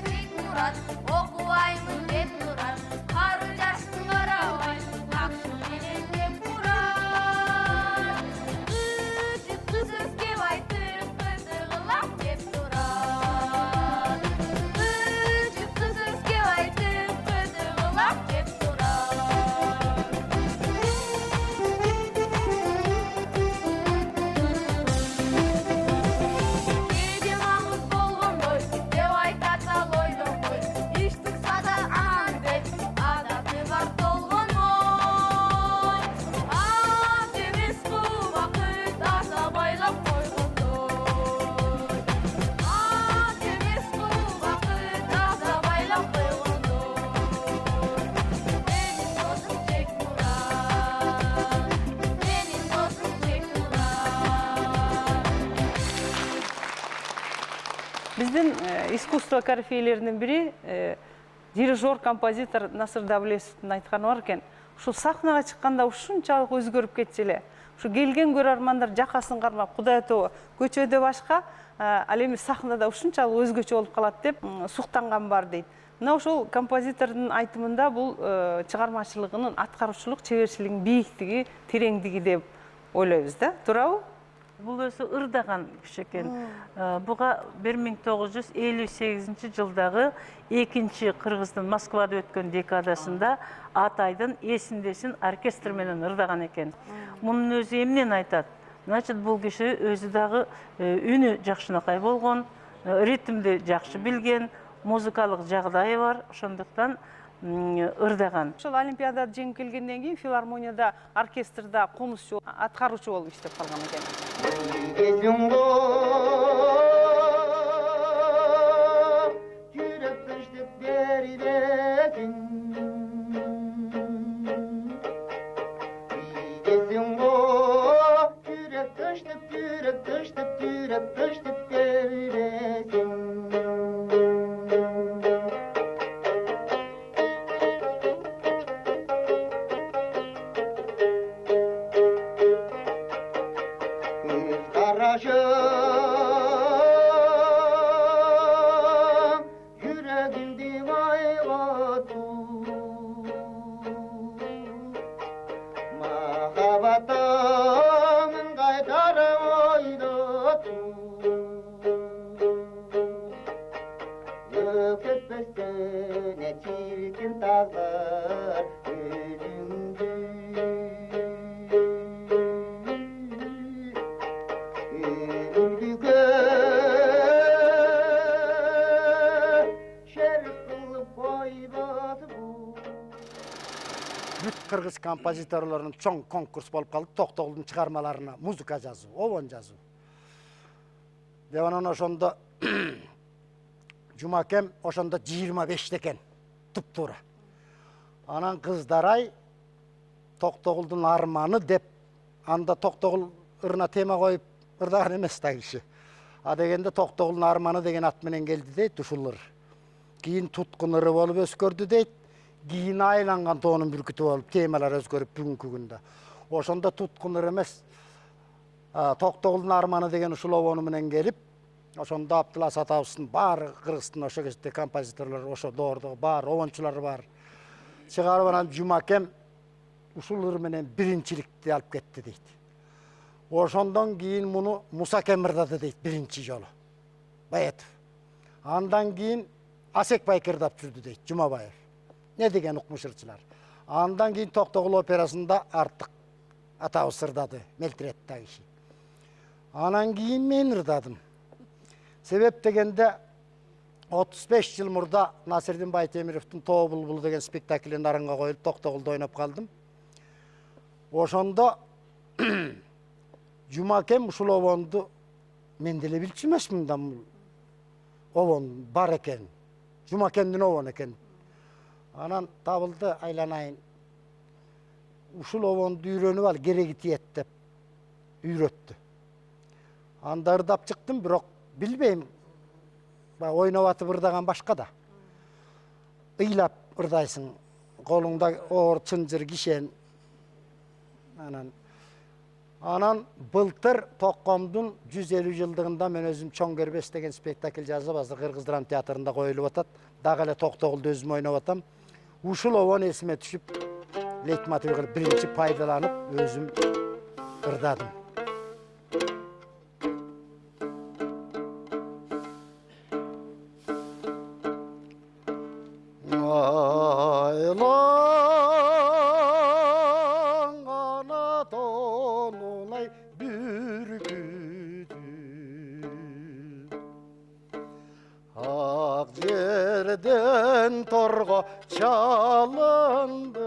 Speaker 1: Чек Мурат окубаймын деп турат. Кары жаштын карабай акчы менен деп турат. Кыз сөзгө айтып кызыгылам деп турат. Кыз сөзгө айтып кызыгылам деп турат. Кээде маңыз болгондой деп айтат ал ойдонбой. Иш турса да анан деп адаты бар толгондой. Ат эмес убакыт аса байлап койгондой. Ат эмес убакыт аса байлап койгондой. Менин досум Чек Мурат. Менин досум Чек Мурат.
Speaker 14: Биздин искусство корифейлеринин бири дирижер, композитор Насыр Давлесовдун айтканы бар экен. Ушу сахнага чыкканда ушунчалык өзгөрүп кетчү эле. Ушу келген көрөрмандар жакасын кармап, Кудай тобо көчөдө башка, ал эми сахнада ушунчалык өзгөчө болуп калат деп суктанган бар дейт. Мына ошол композитордун айтымында бул чыгармачылыгынын аткаруучулук чеберчилигинин бийиктиги, тереңдиги деп ойлойбуз да. Туурабы?
Speaker 11: Бул өзү ырдаган киши экен. Буга 1958 жылдагы 2-чи Кыргыздын Москвада өткөн декадасында Атайдын Эсиндесин оркестр менен ырдаган экен. Мунун өзү эмнени айтат? Значит, бул киши өзү дагы үнү жакшынакай болгон, ритмди жакшы билген, музыкалык жагдайы бар, ошондуктан ырдаган.
Speaker 14: Ошол Олимпиадада жеңип келгенден кийин филармонияда, оркестрда комузчу, аткаруучу болуп иштеп калган экен.
Speaker 7: кыргыз композиторлорунун чоң конкурс болуп калды. Токтогулдун чыгармаларына музыка жазуу, обон жазуу. Деп анан ошондо Жумакем ошондо 25 экен, туп-туура. Анан кыздар-ай, Токтогулдун арманы деп, анда Токтогул ырына тема коюп ырдаган эмес да киши. А дегенде Токтогулдун арманы деген ат менен келди дейт ушул ыр. Кийин туткун ыры болуп өскөрдү дейт. Кийин айланган тоонун бүркүтү болуп темалар өзгөрүп бүгүнкү күндө. Ошондо туткун ыр эмес, Токтогулдун арманы деген ушул обону менен келип, ошондо Абдылас атабыздын баары Кыргыздын ошо кезде композиторлору, ошо доордогу баары обончулары бар. Чыгарып анан Жумакем ушул ыр менен биринчиликти алып кетти дейт. Ошондон кийин муну Мусакем ырдады дейт биринчи жолу. Баятов. Андан кийин Асекбай ырдап жүрдү дейт Жумабаев. Не деген укмуш ырчылар. Андан кийин Токтогул операсында Артык атабыз ырдады, Мелтиретти киши. Анан кийин мен ырдадым. Себеп дегенде 35 жыл мурда Насирдин Байтемировдун Тоо булбулу деген спектакль нарынга коюлуп Токтогулда ойноп калдым. Ошондо Жумакем ушул обонду мен деле билчү эмесмин да обон бар экен. Жумакемдин обону экен. Анан табылды айланайын. Ушул обонду үйрөнүп ал, кереги тиет деп үйрөттү. Анда ырдап чыктым, бирок билбейм. Ойноп атып ырдаган башка да. Ыйлап ырдайсың. Колуңда оор чынжыр кишен. Анан былтыр Токкомдун 150 жылдыгында мен өзүм Чоң Кербес деген спектакль жазып, азыр Кыргыз драма театрында коюлуп атат. Дагы эле Токтогулду өзүм ойноп атам. Ушул обон эсиме түшүп, лейтмотив кылып биринчи пайдаланып өзүм ырдадым. Torgo çalındım,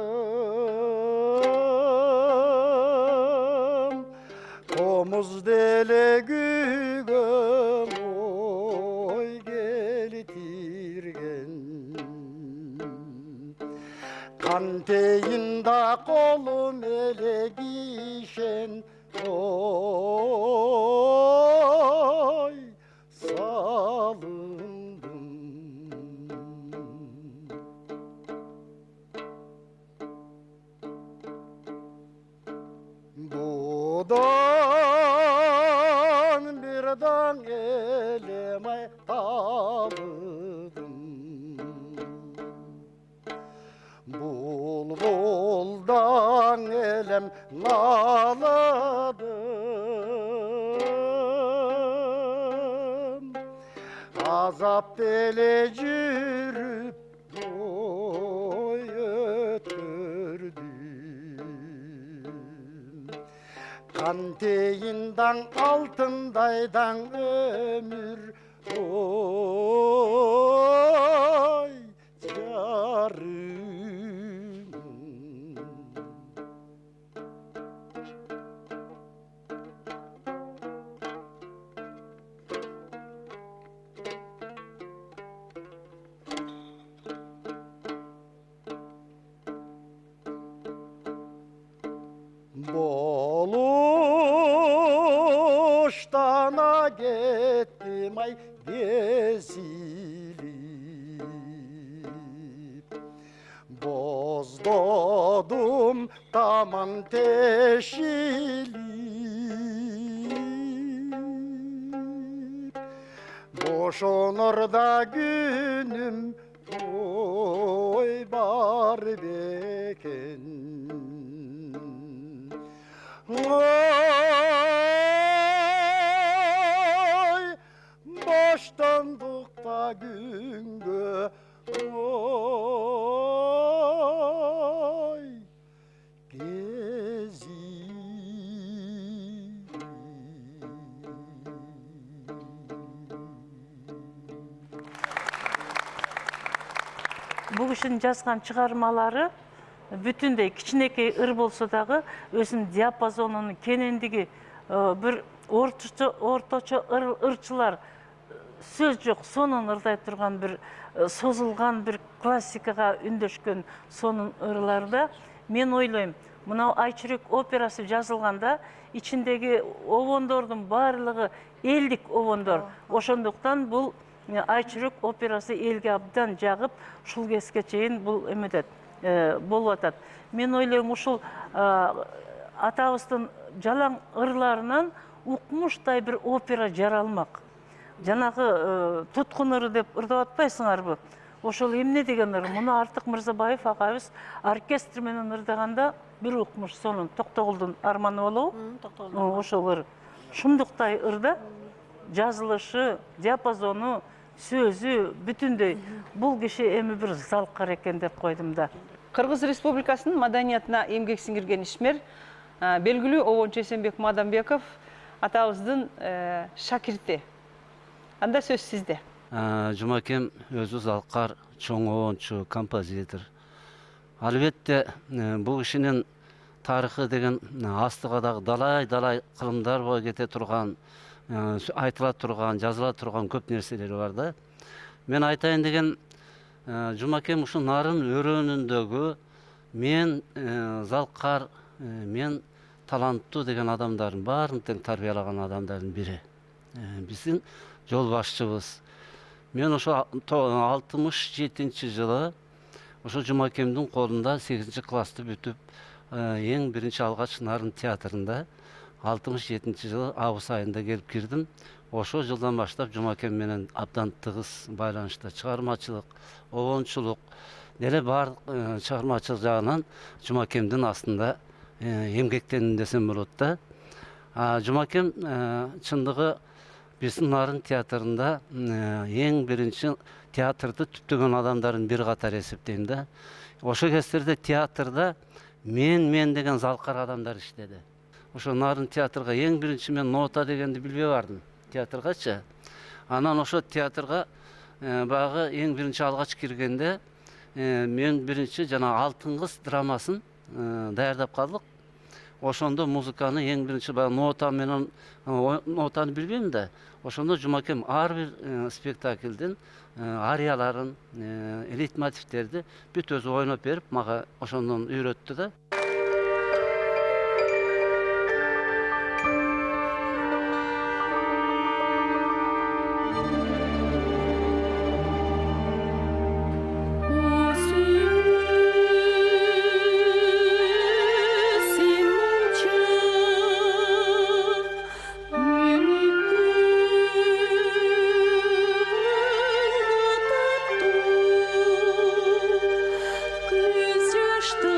Speaker 7: komuz dele gügüm oy gelitirgen, kanteyinde kolum ele gişen oy salındım. Budan birden elime talıdım, bulbuldan elem naladım. Azap ele jürüp boy ötürdüm, kanteyindan altındaydan ömür oy yarım. Boluştana gittim ay gezilip, bozdodum taman teşilip, boşonur da günüm oy bar beken. Oy boştandıkta güngö oy gezi.
Speaker 11: Bu kişinin жазган чыгармалары бүтүндөй кичинекей ыр болсо дагы өзүнүн диапазонунун кенендиги бир орточо ырчылар сөз жок сонун ырдай турган бир созулган бир классикага үндөшкөн сонун ырларда мен ойлойм мынау Айчүрөк операсы жазылганда ичиндеги обондордун баардыгы элдик обондор. Ошондуктан бул Айчүрөк операсы элге абдан жагып, ушул кезге чейин бул эметет, болуп атат. Мен ойлойм ушул атабыздын жалаң ырларынан укмуштай бир опера жаралмак. Жанагы туткун ыры деп ырдап атпайсыңарбы? Ошол эмне деген ыр? Муну Артык Мырзабаев агабыз оркестр менен ырдаганда бир укмуш сонун Токтогулдун арманы болобу? Ошол ыр. Шумдуктай ырда жазылышы, диапазону, сөзү бүтүндөй. Бул киши эми бир залкар экен деп койдум да.
Speaker 14: Кыргыз Республикасынын маданиятына эмгек сиңирген ишмер, белгилүү обончу Эсенбек Мадамбеков атабыздын шакирти. Анда сөз сизде.
Speaker 16: Жумакем өзү залкар, чоң обончу, композитор. Албетте бул кишинин тарыхы деген астыга дагы далай кылымдар бою кете турган, айтыла турган, жазыла турган көп нерселери бар да. Мен айтайын деген Жумакем ушу нарын өрөөнүндөгү мен залкар, мен таланттуу деген адамдардын баарын тең тарбиялаган адамдардын бири. Биздин жол башчыбыз. Мен ошо 67-жылы ошо Жумакемдин колунда 8-классты бүтүп, эң биринчи алгач Нарын театрында 67-жылы август айында келип кирдим. Ошо жылдан баштап Жумакем менен абдан тыгыз байланышта чыгармачылык, обончулук, деле баардык чыгармачылык жагынан Жумакемдин астында эмгектендим десем болот да. Жумакем чындыгы биздин Нарын театрында эң биринчи театрды түптөгөн адамдардын бир катары эсептейм да. Ошо кездерде театрда мен деген залкар адамдар иштеди. Ошо Нарын театрга эң биринчи мен нота дегенди билбей бардым театргачы. Анан ошо театрга багы эң биринчи алгач киргенде мен биринчи жана Алтын кыз драмасын даярдап калдык. Ошондо музыканы эң биринчи нота менен нотаны билбейм да. Ошондо Жумакем ар бир спектаклдин арияларын, лейтмотивтерди бүт өзү ойноп берип, мага ошондон үйрөттү да.
Speaker 8: Что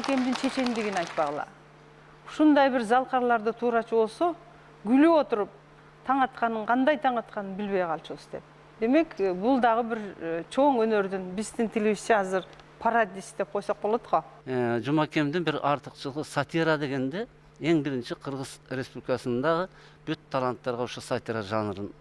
Speaker 14: Жумакемдин чечендигин айтпагыла. Ушундай бир залкарларды туурачу болсо, күлүп отуруп, таң атканын кандай таң атканын билбей калчубуз деп. Демек, бул дагы бир чоң өнөрдүн биздин тилибизче азыр парадис деп койсок болот го.
Speaker 16: Жумакемдин бир артыкчылыгы сатира дегенде эң биринчи Кыргыз Республикасындагы бүт таланттарга ошо сатира жанрын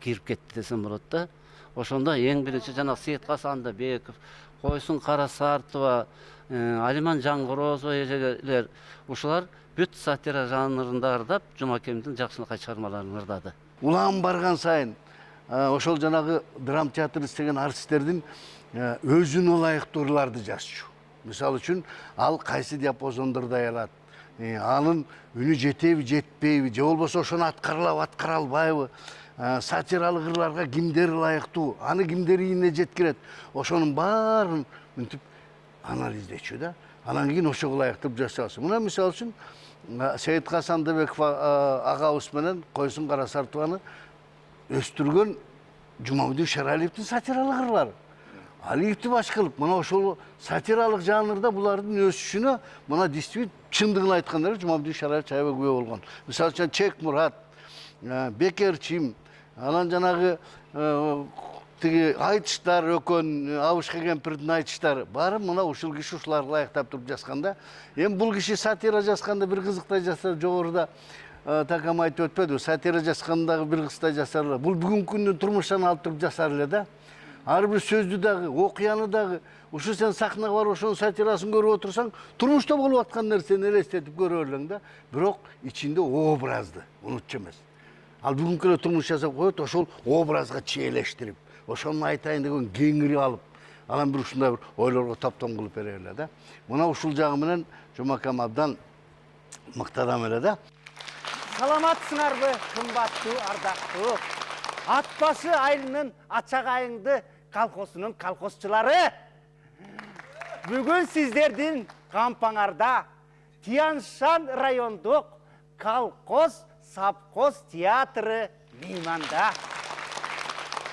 Speaker 16: кирип кетти десем болот да. Ошондо эң биринчи жана Сейиткас Андабеков, Койсун Карасартова, Алиман Жаңгырозова эжелер ушулар бүт сатира жанрында ырдап, Жумакемдин жакшылыкка чыгармаларын ырдады.
Speaker 15: Улам барган сайын ошол жанагы драм театр истеген артисттердин өзүнө ылайыктуу ырларды жазчу. Мисалы үчүн ал кайсы диапазондордо аялат, анын үнү жетеби, жетпейби, же болбосо ошону аткаралабы, аткара албайбы, сатиралык ырларга кимдер ылайыктуу, аны кимдер ийине жеткирет, ошонун баарын мынтип анализдечү да. Анан кийин ошого ылайыктуу жасалсын. Мына мисалы үчүн Сейиткас Андабеков агабыз менен Койсун Карасартованы өстүргөн Жумабүдүн Шералиевдин сатиралык ырлары. Алиевди баш кылып, мына ошол сатиралык жанрда булардын өсүшүнө, мына действительно чындыгын айтканда Жумабүдүн Шералиев чайба күбө болгон. Мисалы үчүн Чек Мурат, Бекерчим, анан жанагы тиги айтыштар өкөн, Абышка кемпирдин айтыштары, баары мына ушул киши ушуларды ылайыктап туруп жазганда, эми бул киши сатира жазганда бир кызыктай жазса, жогоруда такам айтып өтпөдү, сатира жазгандагы бир кызыктай жазар эле. Бул бүгүнкү күндүн турмуштан алып туруп жасар эле да. Ар бир сөздү дагы, окуяны дагы, ушу сен сахнага барып ошонун сатирасын көрүп отурсаң, турмушта болуп аткан нерсени элестетип көрө элең да, бирок ичинде образды унутчу эмес. Ал бүгүнкү эле турмуш жасап коет, ошол образга чиелештирип, ошону айтайын деген кеңири алып, анан бир ушундай бир ойлорго топтом кылып бере эле да. Мына ушул жагы менен Жумакем абдан мыкты адам эле да.
Speaker 7: Саламатсыңарбы, кымбаттуу, ардактуу. Ат башы айылынын Ачагайыңды колхозунун колхозчулары. Бүгүн сиздердин кампаңарда Тияншан райондук колхоз совхоз театры мейманда.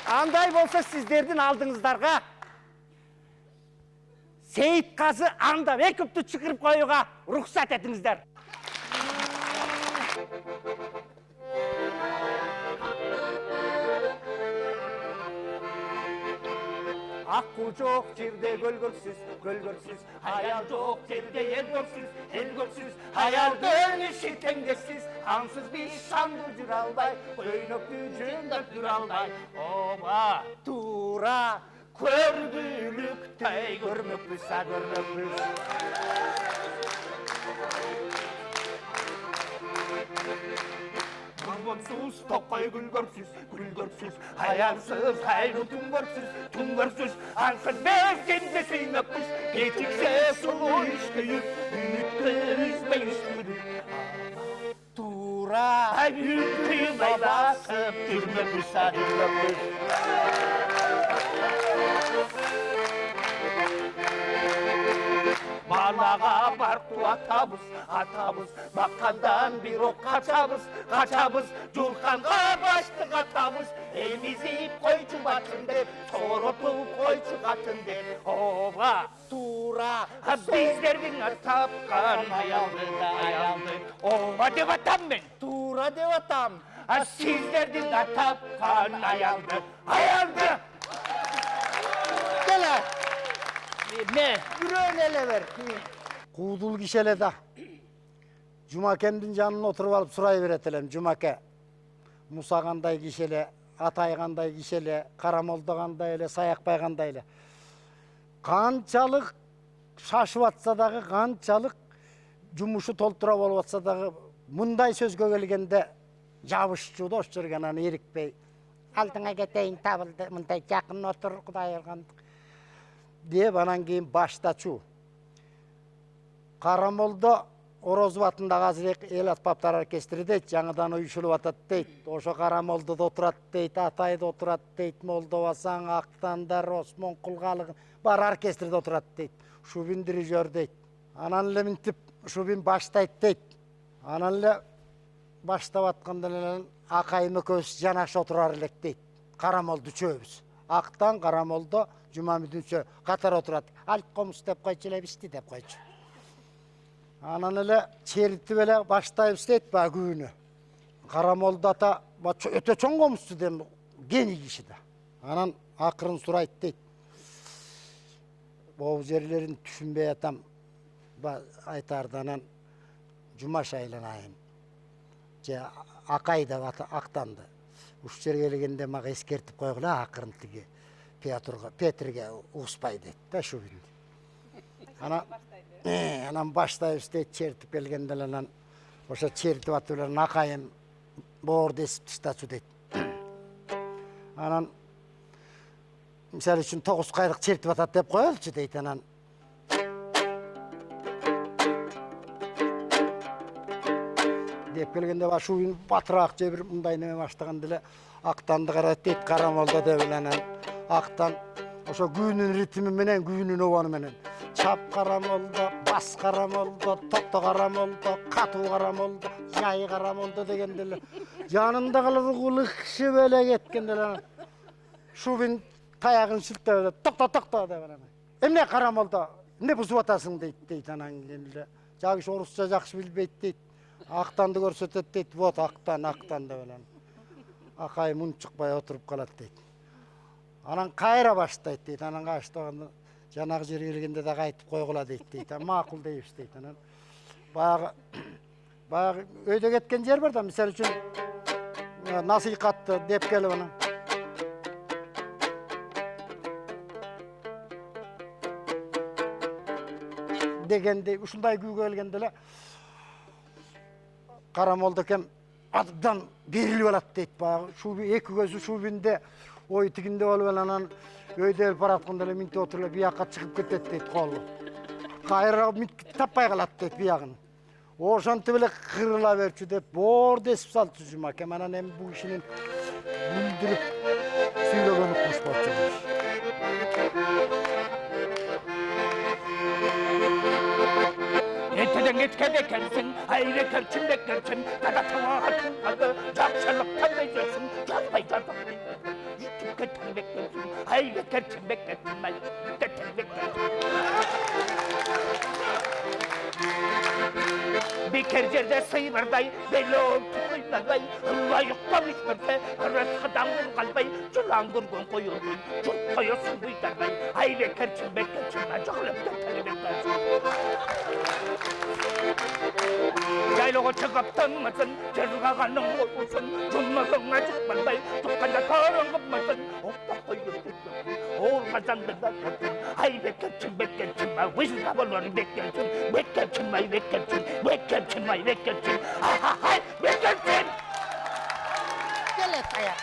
Speaker 7: Андай болса сиздердин алдыңыздарга Сейитказы Андабековду чыгырып коюуга уруксат этиңиздер. Акку жок жерде көлгөрсүз, көлгөрсүз, аял жок жерде элгөрсүз, аялдын иши теңдешсиз, ансыз биз шаңды жүрө албай, көйнөктү жөндөп жүрө албай, ооба, туура көргүлүктөй көрмөкпүз, көрмөкпүз. Аңгонсуз, токой күлгөрсүз, күлгөрсүз, аялсыз, айлы түңгөрсүз, ансыз без кемде сүймөкпүз, кетиксе сулуу үшкүйүп, үмүттү үзбөй үстүрүп. Туура үмүттү басып, түрмөкпүз, түрмөкпүз. Балага барту атабыз, баккандан бирок качабыз, журканга башты катабыз, эмизип койчу батын деп, соротуп койчу катын деп, ооба, туура, биздердин тапкан аялды, ооба деп атам мен, туура деп атам, сиздердин тапкан аялды. Келе! Ne? Yüreğine ele ver. Kuğdul kişele da. Jumакемдин жанына отуруп алып сурай берет элем. Жумаке, Муса кандай кишеле, Атай кандай кишеле, Карамолдо кандай эле, Саякбай кандай эле. Канчалык шашып атса дагы, канчалык жумушу толтура болуп атса дагы, мындай сөзгө келгенде жабышчу дош жүрген аны эрикпей. Алдыңа кетейин табылды, мындай жакын отур, Кудай ыргандык. Деп анан кийин баштачу. Карамолдо Орозов атындагы Азырек эл аспаптар оркестри дейт, жаңыдан уюшулуп атат дейт. Ошо Карамолдодо отурат дейт, Атайда отурат дейт, Молдовасаң, Актандар, Осмон Кулгалыгы бар оркестрде отурат дейт. Шубин дирижер дейт. Анан эле минтип Шубин баштайт дейт. Анан эле баштап атканда эле Акайым экөөбүз жанашып отурар элек дейт. Карамолду чөбүз. Актан Карамолдо Жумамүдүн катар отурат. Алт комуз деп койчу эле бишти деп койчу. Анан эле чертип эле баштайып иштейт баягы күнү. Карамолду ата өтө чоң комузчу дем, гений киши да. Анан акырын сурайт дейт. Бул жерлерин түшүнбөй атам. Айтарды анан Жумаш айланайын. Же Акай деп актанды. Уш жерге келгенде мага эскертип койгула акырын тиги Петрге угуспай дейт да шу күндө. Анан баштайып иштейт чертип келгенде анан ошо чертип атып эле Акайым боорду эсип таштачу дейт. Анан мисалы үчүн 9 кайрык чертип атат деп коелучу дейт. Анан деп келгенде ушул батыраак же бир мындай неме баштаганда эле актанды карайт дейт Карамолдо деп эле анан актан ошо күүнүн ритми менен күүнүн обону менен чап Карамолдо, бас Карамолдо, тото Карамолдо, катуу Карамолдо, жай Карамолдо дегенде эле жанында калып угулук киши беле кеткенде эле шубин таягын шилтеп эле токто деп анан эмне Карамолдо эмне бузуп атасың дейт анан эле жагы киши орусча жакшы билбейт дейт. Актанды көрсөтөт дейт. Вот актан деп эле. Акай мун чыкпай отуруп калат дейт. Анан кайра баштайт дейт. Анан баштаганда жанагы жерге келгенде да кайтып койгула дейт. Макул дейбиз дейт. Анан баягы өйдө кеткен жер бар да, мисалы үчүн насыйкатты деп келип анан дегенде ушундай күүгө келгенде эле Карамолдо кем абдан берилип алат дейт. Баягы эки көзү шубинде ой тигинде болуп эле анан өйдө эле баратканда эле минтип отуруп эле биякка чыгып кетет дейт колу. Кайра таппай калат дейт биягын. Ошентип эле кырыла берчү деп боорду эсип салчу Жумакем. Анан эми бул кишинин бүлдүрүп сүйлөгөнү куш болчу.
Speaker 2: Eteden geçke bekersin, ayrı kerçin bekersin, tadatına atılmadı, jakşılıktan bekersin, yazmaydan tüketen bekersin, ayrı kerçin bekersin, tüketen bekersin. Bekar jerde sıyırday, belli tutmayday, layıktan işmerse, rızkıdan kalbay, cılan durgun koyulduğun, çok koyuyorsun buydarday, ayrı kerçin bekersin, jakşılıktan bekersin. Yaylığı çıkıp tanımasın, cırgağanın olsun, cümleğine çıkmaday, tutkanda tarın kıpmasın, okta koyuyorsun, oğul kazandırlar tutun, ay bekersin, vizga bolları bekersin, bekersin, ay bekersin.
Speaker 7: Gel aya.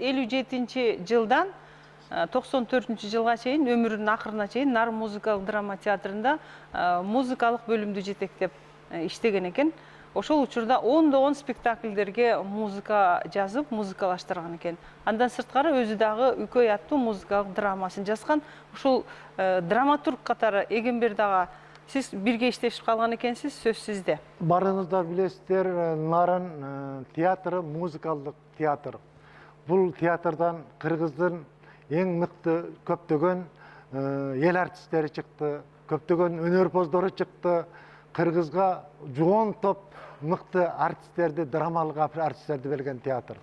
Speaker 14: 57-жылдан 94-жылга чейин өмүрүнүн акырына чейин Нарын музыкалык драма театрында музыкалык бөлүмдү жетектеп иштеген экен. Ошол учурда ондогон спектакльдерге музыка жазып, музыкалаштырган экен. Андан сырткары өзү дагы Үкөй аттуу музыкалык драмасын жазган. Ушул драматург катары Эгемберди ага сиз бирге иштешип калган экенсиз, сөз сизде.
Speaker 4: Барыңыздар билесиздер, Нарын театры музыкалдык театр. Бул театрдан Кыргыздын эң мыкты көптөгөн эл артисттери чыкты, көптөгөн өнөрпоздору чыкты. Кыргызга жоон топ мыкты артисттерди, драмалык артисттерди берген театр.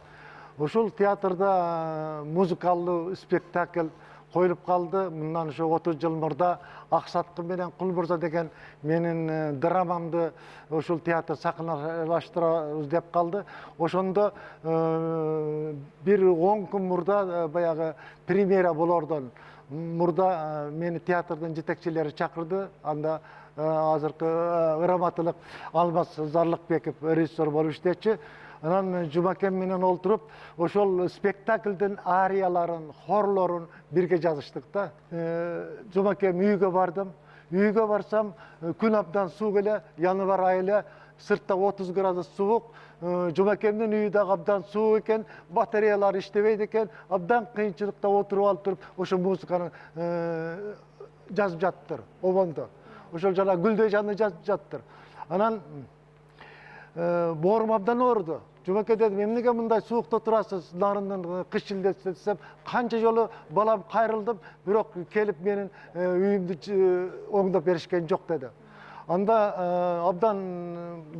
Speaker 4: Ушул театрда музыкалдуу спектакль коюлуп калды. Мындан ушу 30 жыл мурда Аксаткы менен Кул Мырза деген менин драмамды ушул театр сахналаштырабыз деп калды. Ошондо бир 10 күн мурда баягы премьера болордон мурда мени театрдын жетекчилери чакырды. Анда азыркы ырматтуулук Алмаз Зарлыкбеков режиссер болуп иштечү. Анан Жумакем менен олтуруп, ошол спектакльдин арияларын, хорлорун бирге жазыштык да. Жумакем үйгө бардым. Үйгө барсам, күн абдан суук эле, январь айы эле, сыртта 30 градус суук. Жумакемдин үйү дагы абдан суук экен, батареялар иштебейт экен, абдан кыйынчылыкта отуруп алып туруп, ошо музыканы жазып жаттыр, обондо. Ошол жана Гүлдөй жанды жазып жаттыр. Анан боорум абдан ооруду. Жумаке дедим, эмнеге мындай суукта турасыз, нарындын кыш илдесе десем, канча жолу балам кайрылдым, бирок келип менин үйүмдү оңдоп беришкен жок деди. Анда абдан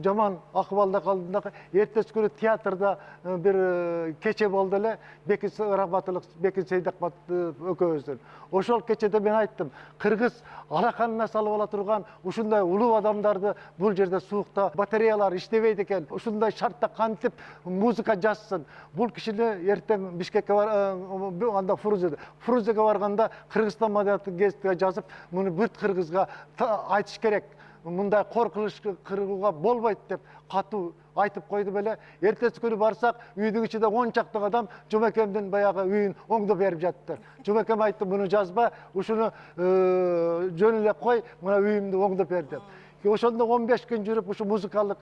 Speaker 4: жаман акыбалда калдым да, эртеси күнү театрда бир кече болду эле, Бекин Рахматуллах, Бекин Сейдакбат экөөбүздүн. Ошол кечеде мен айттым, кыргыз алаканына салып ала турган ушундай улуу адамдарды бул жерде суукта батареялар иштебейт экен. Ушундай шартта кантип музыка жазсын. Бул кишини эртең Бишкекке анда Фрузеге барганда Кыргызстан маданияты гезитке жазып, муну бүт кыргызга айтыш керек. Мындай коркунуч кырууга болбойт деп катуу айтып койду беле. Эртеси күнү барсак, үйдүн ичинде 10 чакты адам Жумакемдин баягы үйүн оңдоп берип жатты. Жумакем айтты, муну жазба, ушуну жөн эле кой, мына үйүмдү оңдоп бер деп. Ошондо 15 күн жүрүп ушу музыкалык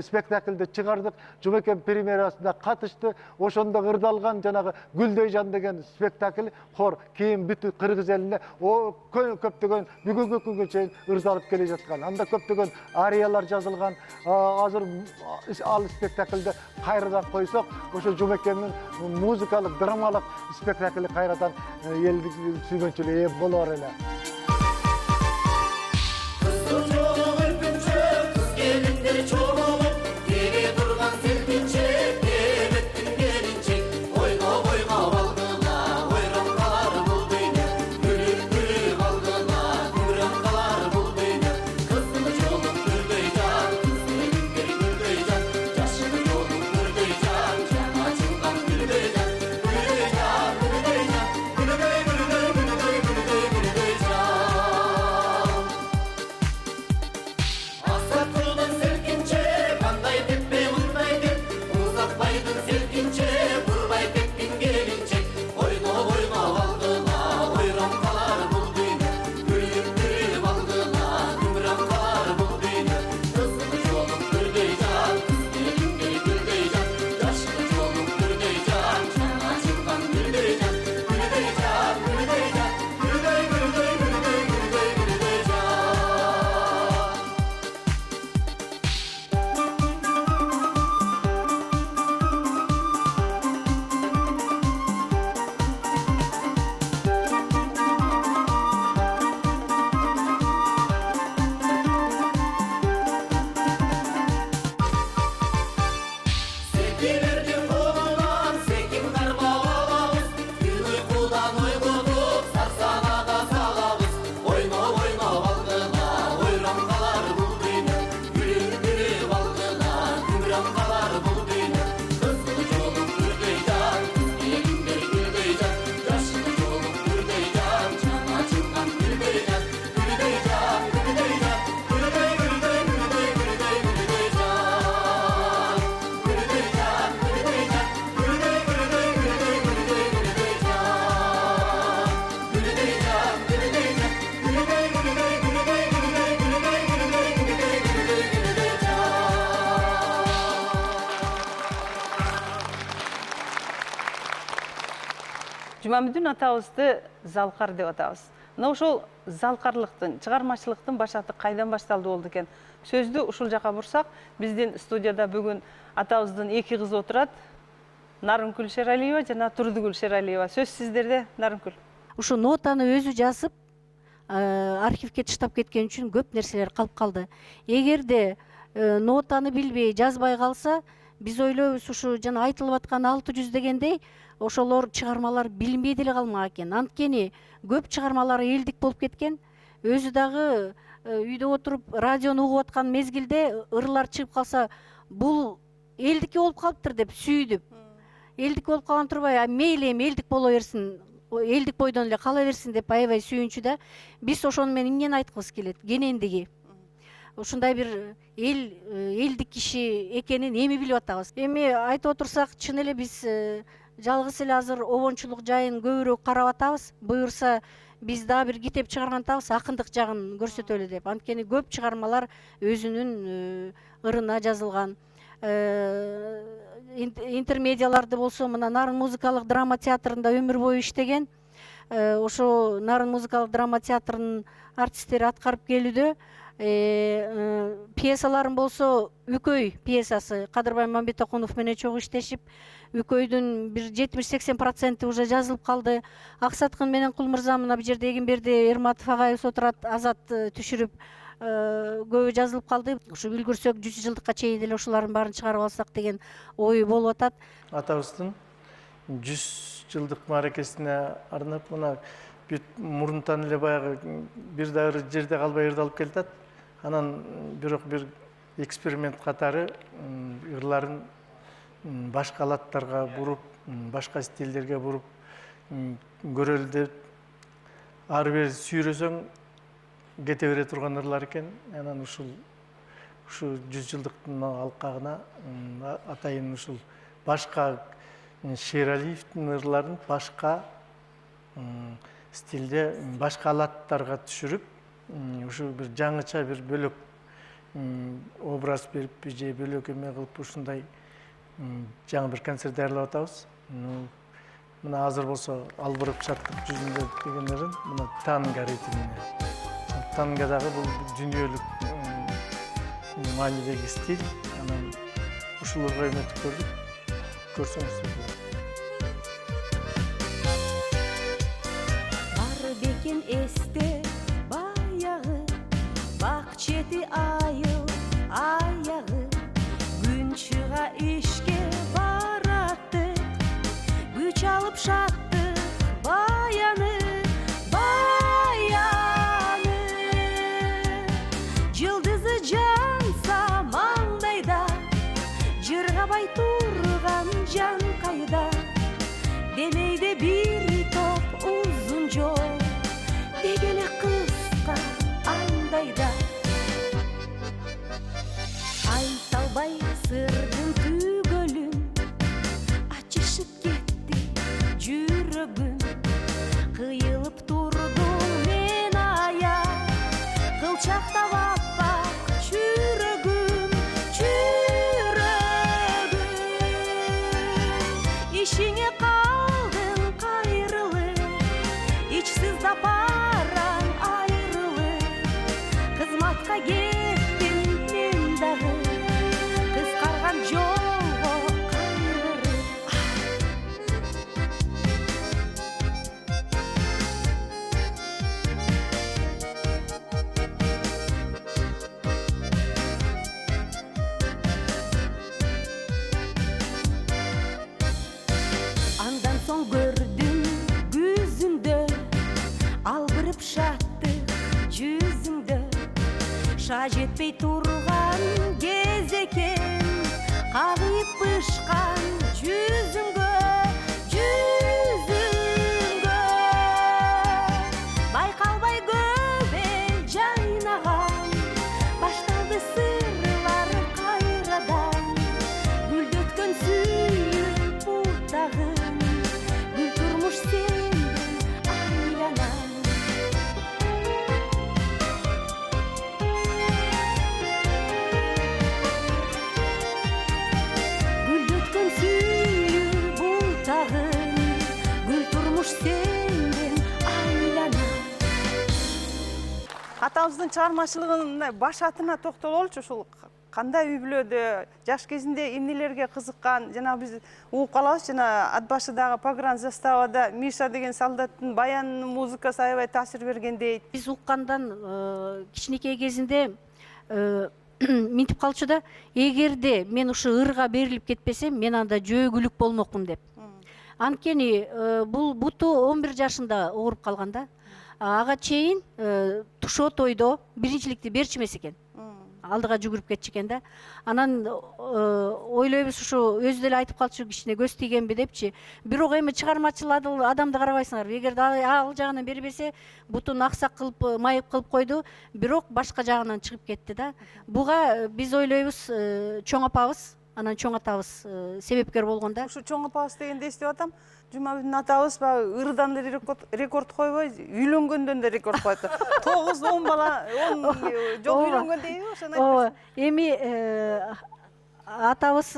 Speaker 4: спектакльди чыгардык. Жумакен премьерасында катышты. Ошондо ырдалган жанагы Гүлдөй жан деген спектакль хор кийин бүт кыргыз элине көптөгөн бүгүнкү күнгө чейин ырдалып келе жаткан. Анда көптөгөн ариялар жазылган. Азыр ал спектакльди кайрадан койсок, ошо Жумакендин музыкалык драмалык спектакли кайрадан элдик сүйгөнчүлүгү ээ болор эле.
Speaker 14: Жұмамүдүн атабызды залқар деп атабыз. Мына ошол залқарлыктын, чыгармачылыктын башаты кайдан башталды болду экен? Сөздү ушул жака бурсак, биздин студияда бүгүн атабыздын эки кызы отурат. Нарынкүл Шералиева жана Турдугүл Шералиева. Сөз сиздерде, Нарынкүл.
Speaker 17: Ушу нотаны өзү жазып, архивке таштап кеткен үчүн көп нерселер калып калды. Эгерде нотаны билбей, жазбай калса, биз ойлойбуз ушу жана айтылып аткан 600 дегендей, ошолор чыгармалар билинбей деле калмак экен. Анткени көп чыгармалары элдик болуп кеткен. Өзү дагы үйдө отуруп радиону угуп аткан мезгилде ырлар чыгып калса, бул элдики болуп калыптыр деп сүйдүп. Элдик болуп калган турбай, мейли эми элдик боло берсин, элдик бойдон эле кала берсин деп аябай сүйүнчү да. Биз ошону менен эмнени айткыбыз келет? Кенендиги. Ушундай бир элдик киши экенин эми билип атабыз. Эми айтып отурсак, чын эле биз жалгыз эле азыр обончулук жайын көбүрөөк карап атабыз. Буюрса, биз дагы бир китеп чыгаргантабыз, акындык жагын көрсөтөлү деп. Анткени көп чыгармалар өзүнүн ырына жазылган. Интермедиаларды болсо, мына Нарын музыкалык драма театрында өмүр бою иштеген. Ошо Нарын музыкалык драма театрынын артисттери аткарып келүүдө. Пьесаларым болсо Үкөй пьесасы Кадырбай Мамбетокунов менен чогуу иштешип, Үкөйдүн бир 70-80% уже жазылып калды. Аксаткын менен Кул мырза мына бул жерде Эгемберди Эрматов агайыбыз отурат, Азат түшүрүп көбү жазылып калды. Ушу үлгүрсөк 100 жылдыкка чейин деле ушулардын баарын чыгарып алсак деген ой болуп атат.
Speaker 18: Атабыздын 100 жылдык мааракесине арнап мына мурунтан эле баягы бир дагы жерде калбай ырдалып келатат. Анан бирок бир эксперимент катары ырларын башка алаттарга буруп, башка стилдерге буруп көрөлү деп ары бери сүйрөсөң кете бере турган ырлар экен. Анан ушу 100 жылдыктын алкагына атайын ушул башка Шералиевдин ырларын башка стилде, башка алаттарга түшүрүп, ушу бир жаңыча бир бөлөк образ берип же бөлөк эме кылып ушундай жаңы бир концерт даярдап атабыз. Мына азыр болсо албырып шаттык жүзүндө деген ырын мына танго ритмине. Танго дагы бул дүйнөлүк маанидеги стиль. Анан ушуларга эметип көрдүк. Көрсөңүз болот.
Speaker 8: Бар бекен эсте баягы, бак чети айыл аягы, күн чыга ишке бараттык, күч алып шаттык баяны, баяны. Жылдызы жанса маңдайда, жыргабай турган жан кайда, демейде бир топ узун жол, дегеле кыска андайда. Айталбай сырдын түгөлүн, ачышып кетти жүрөгүм, кыйылып турдум мен аяк, кылчактап аппак чүрөгүм, чүрөгүм. Ишиңе калдың кайрылып, ичсиз да бараң айрылып, кызматка кеттим мен дагы, кыскарган жолго кайрылып. Андан соң көрдүм күзүңдө, албырып шаттык жүзүңдө, ша жетпей турган кез экен, кагыйып пышкан жүзүңгө, жүзүңгө. Байкалбай көбел жайнаган, башталды сырлар кайрадан, гүлдөткөн сүйүк бутагын, гүл турмуш сенден айланам. Гүлдөткөн сүйүк бутагын, гүл турмуш сенден айланам.
Speaker 14: Атабыздын чыгармачылыгынын башатына токтололчу, ушул кандай үй бүлөдө жаш кезинде эмнелерге кызыккан, жана биз угуп калабыз, жана ат башыдагы погран заставада Миша деген солдаттын баянынын музыкасы аябай таасир берген дейт.
Speaker 17: Биз уккандан кичинекей кезинде минтип калчу да, эгерде мен ушу ырга берилип кетпесем, мен анда жөөгүлүк болмокмун деп. Анткени бул буту 11 жашында ооруп калган да. Ага чейин тушоо тойдо биринчиликти берчү эмес экен. Алдыга жүгүрүп кетчү экен да. Анан ойлойбуз, ушу өзү деле айтып калчу, кичине көз тийгенби депчи. Бирок эми чыгармачыл адамды карабайсыңар. Эгерде ал жагынан бербесе, бутун аксак кылып, майып кылып койду, бирок башка жагынан чыгып кетти да. Буга биз ойлойбуз, чоң апабыз, анан чоң атабыз себепкер болгон да.
Speaker 14: Ушу чоң апабыз дегенде эстеп атам. Жумабүдүн атабыз баягы ырдан эле рекорд койбой, үйлөнгөндөн да рекорд коет. 9-10 бала, 10 жол үйлөнгөн дейби, ошону айтпайсың.
Speaker 17: Эми атабыз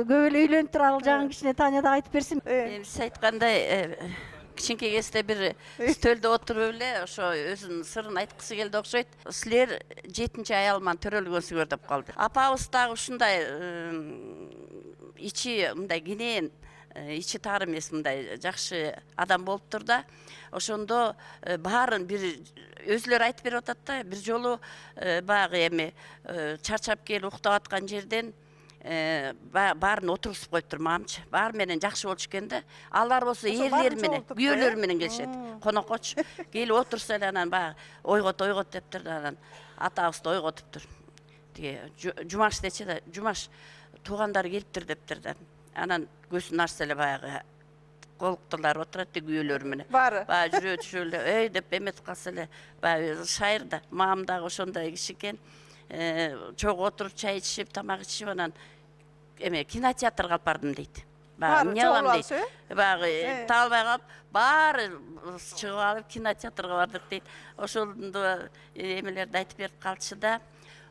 Speaker 17: көп эле үйлөнүп туруп, ал жагын кичине Таня да айтып берсин.
Speaker 19: Сиз айткандай кичинекей кезде бир стөлдө отуруп эле ошо өзүнүн сырын айткысы келди окшойт. Силер 7-чи аялыман төрөлгөнсүңөр деп калды. Апабыз дагы ушундай ичи мындай кенен, ичи тар эмес, мындай жакшы адам болуптур да. Ошондо баарын бир өзүлөрү айтып берип атат да, бир жолу баягы эми чарчап келип уктап аткан жерден баарын отургузуп коюптур мамчы. Баары менен жакшы болчу экен да. Алар болсо эрлери менен, күйөөлөрү менен келишет. Конокочу. Келип отурса эле анан баягы ойгот дептир да, анан атабызды ойготуптур. Тиги Жумаш дечи да, Жумаш туугандары келиптир дептир да. Анан көзүн ачса эле баягы колуктулар отурат күйөөлөрү менен. Баягы жүрө эле, эй деп эметип калса эле, баягы шайыр да, мамам дагы ошондой киши экен. Чогуу отуруп чай ичишип, тамак ичишип, анан эме кинотеатрга алып бардым дейт. Баягы эмне кылам дейт. Баягы таалбай калып, баары чыгып алып кинотеатрга бардык дейт. Ошондо эмелерди айтып берип калчу да.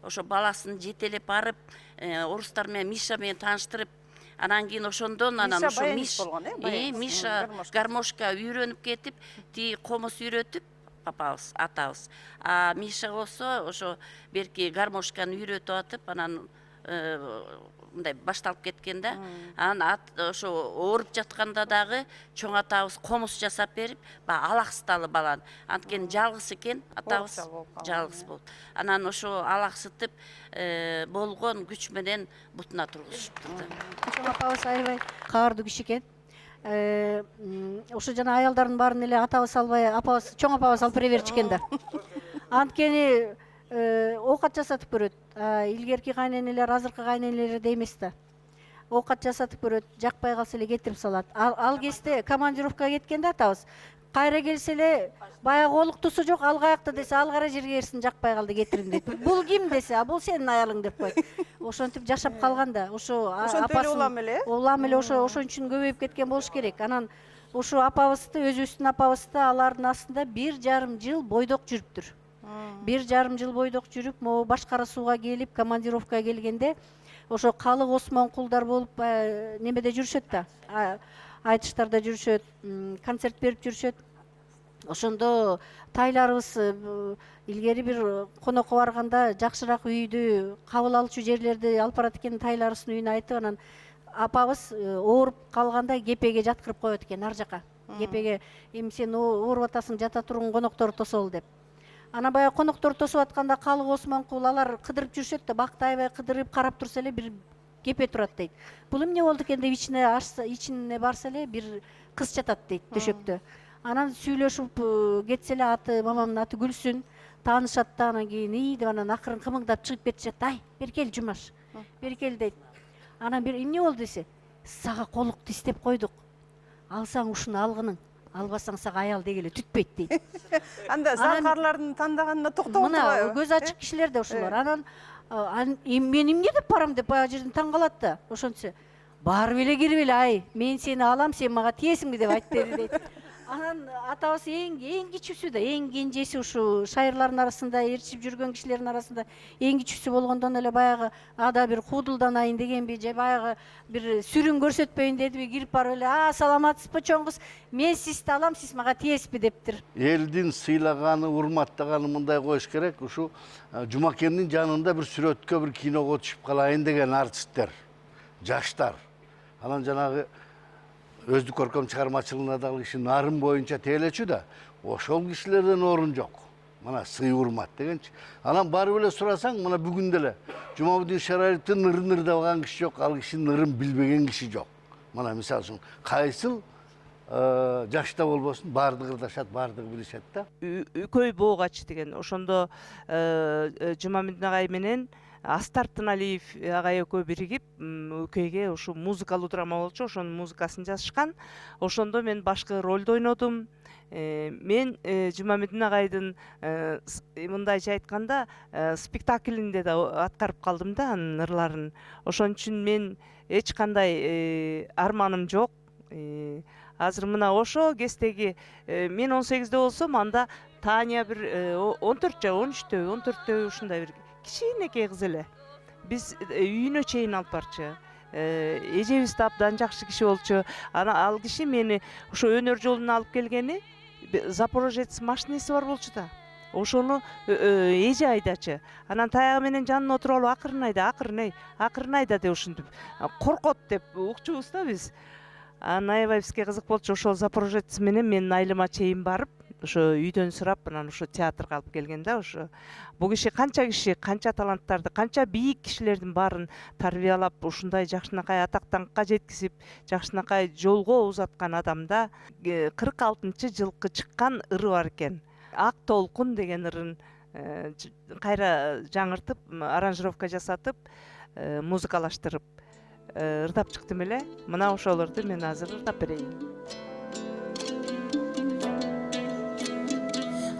Speaker 19: Ошо баласын жетелеп барып, орустар менен Миша менен тааныштырып, анан кийин ошондон анан ошо Миша гармошка үйрөнүп кетип, тиги комуз үйрөтүп, папабыз, атабыз. А Миша болсо ошо берки гармошканы үйрөтүп атып, анан мындай башталып кеткен да. Анан ошо ооруп жатканда дагы чоң атабыз комуз жасап берип, баягы алаксыталы баланы. Анткени жалгыз экен, атабыз жалгыз болду. Анан ошо алаксытып болгон күч менен бутуна тургузуптур да.
Speaker 17: Чоң апабыз аябай каардуу киши экен. Ошо жана аялдардын баарын эле атабыз албай, апабыз, чоң апабыз алып бере берчү экен да. Анткени оокат жасатып көрөт. Илгерки кайненелер, азыркы кайненелердей эмес да. Оокат жасатып көрөт, жакпай калса эле кетирип салат. Ал кезде командировкага кеткенде атабыз кайра келсе эле баягы олуктусу жок, ал каякта десе, ал кара жерге берсин, жакпай калды, кетирин дейт. Бул ким десе, а бул сенин аялың деп койт. Ошентип жашап калган да. Ошо апасы улам эле ошон үчүн көбөйүп кеткен болуш керек. Анан ошо апабызды, өзүбүздүн апабызды алардын астында 1,5 жыл бойдок жүрүптүр. 1,5 жыл бойдок жүрүп, могу Башкара сууга келип, командировкага келгенде ошо Калык Осмонкулдар болуп немеде жүрүшөт да. Айтыштарда жүрүшөт, концерт берип жүрүшөт. Ошондо тайларыбыз илгери бир конокко барганда жакшыраак үйдү, кабыл алуучу жерлерди алып барат экен, тайларыбыздын үйүнө айтып, анан апабыз ооруп калганда кепеге жаткырып коет экен ар жака. Кепеге, эми сен ооруп атасың, жата тургун конокторду тосол деп. Анан баягы коноктор тосуп атканда Калык Осмонкул алар кыдырып жүрүшөт да, бакты аябай кыдырып карап турса эле бир кепе турат дейт. Бул эмне болду экен деп ичине барса эле бир кыз жатат дейт төшөктө. Анан сүйлөшүп кетсе эле аты, мамамдын аты Гүлсүн, таанышат да, анан кийин деп анан акырын кымыңдап чыгып кетишет. Ай, бери кел Жумаш, бери кел дейт. Анан бир эмне болду десе, сага колукту истеп койдук. Алсаң ушуну алгының, албасаң сага аял дегеле түтпөйт дейт.
Speaker 14: Анда залкарлардын тандаганына токтоп
Speaker 17: мына көз ачык кишилер да ошолор. Анан мен эмне деп барам деп баягы жерден таң калат да. Ошончо барып эле кирип эле, ай, мен сени алам, сен мага тиесиңби деп айтты дейт. Анан атабыз эң кичүүсү да, эң кенжеси ушу шайырлардын арасында ээрчип жүргөн кишилердин арасында эң кичүүсү болгондон эле баягы ада бир куудулданайын дегенби, же баягы бир сүрүн көрсөтпөйүн дедиби, кирип барып эле, саламатсызбы чоң кыз, мен сизди алам, сиз мага тиесизби дептир.
Speaker 15: Элдин сыйлаганы, урматтаганы мындай коюш керек. Ушу Жумакемдин жанында бир сүрөткө, бир киного түшүп калайын деген артисттер, жаштар. Анан жанагы өздүк көркөм чыгармачылыгына дагы киши нарын боюнча тейлечү да, ошол кишилерден орун жок. Мына сый урмат дегенчи. Анан барып эле сурасаң, мына бүгүн деле Жумабудин Шараевдин нырын ырдабаган киши жок, ал кишинин нырын билбеген киши жок. Мына мисалы үчүн кайсыл жашта болбосун, баардыгы ырдашат, баардыгы билишет да.
Speaker 20: Үкөй Боогач деген, ошондо Жумамедин агай менен Астар Тыналиев агай экөө биригип, Үкөйгө ушу музыкалуу драма болчу, ошонун музыкасын жазышкан. Ошондо мен башкы ролду ойнодум. Мен Жумамедин агайдын мындайча айтканда спектаклинде да аткарып калдым да анын ырларын. Ошон үчүн мен эч кандай арманым жок. Азыр мына ошо кездеги мен 18-де болсом, анда Таня бир 14 же 13-тө, 14-тө ушундай бир кичинекей кыз эле. Биз үйүнө чейин алып барчу. эжебиз да абдан жакшы киши болчу. Ал киши мени ошо өнөр жолуна алып келгени Запорожец машинеси бар болчу да. Ошону эже айдачы. Анан таягы менен жанына отуруп алып акырын айда деп ушинтип коркот деп укчубуз да биз. Аябай бизге кызык болчу. Ошол Запорожец менен менин айылыма чейин барып, ошо үйдөн сурап, анан ошо театрга алып келген да. Ошо бул киши, канча таланттарды, канча бийик кишилердин баарын тарбиялап, ушундай жакшынакай атактанкка жеткизип, жакшынакай жолго узаткан адамда 46-жылкы чыккан ыры бар экен. Ак толкун деген ырын кайра жаңыртып, аранжировка жасатып, музыкалаштырып ырдап чыктым эле. Мына ошолорду мен азыр ырдап берейин.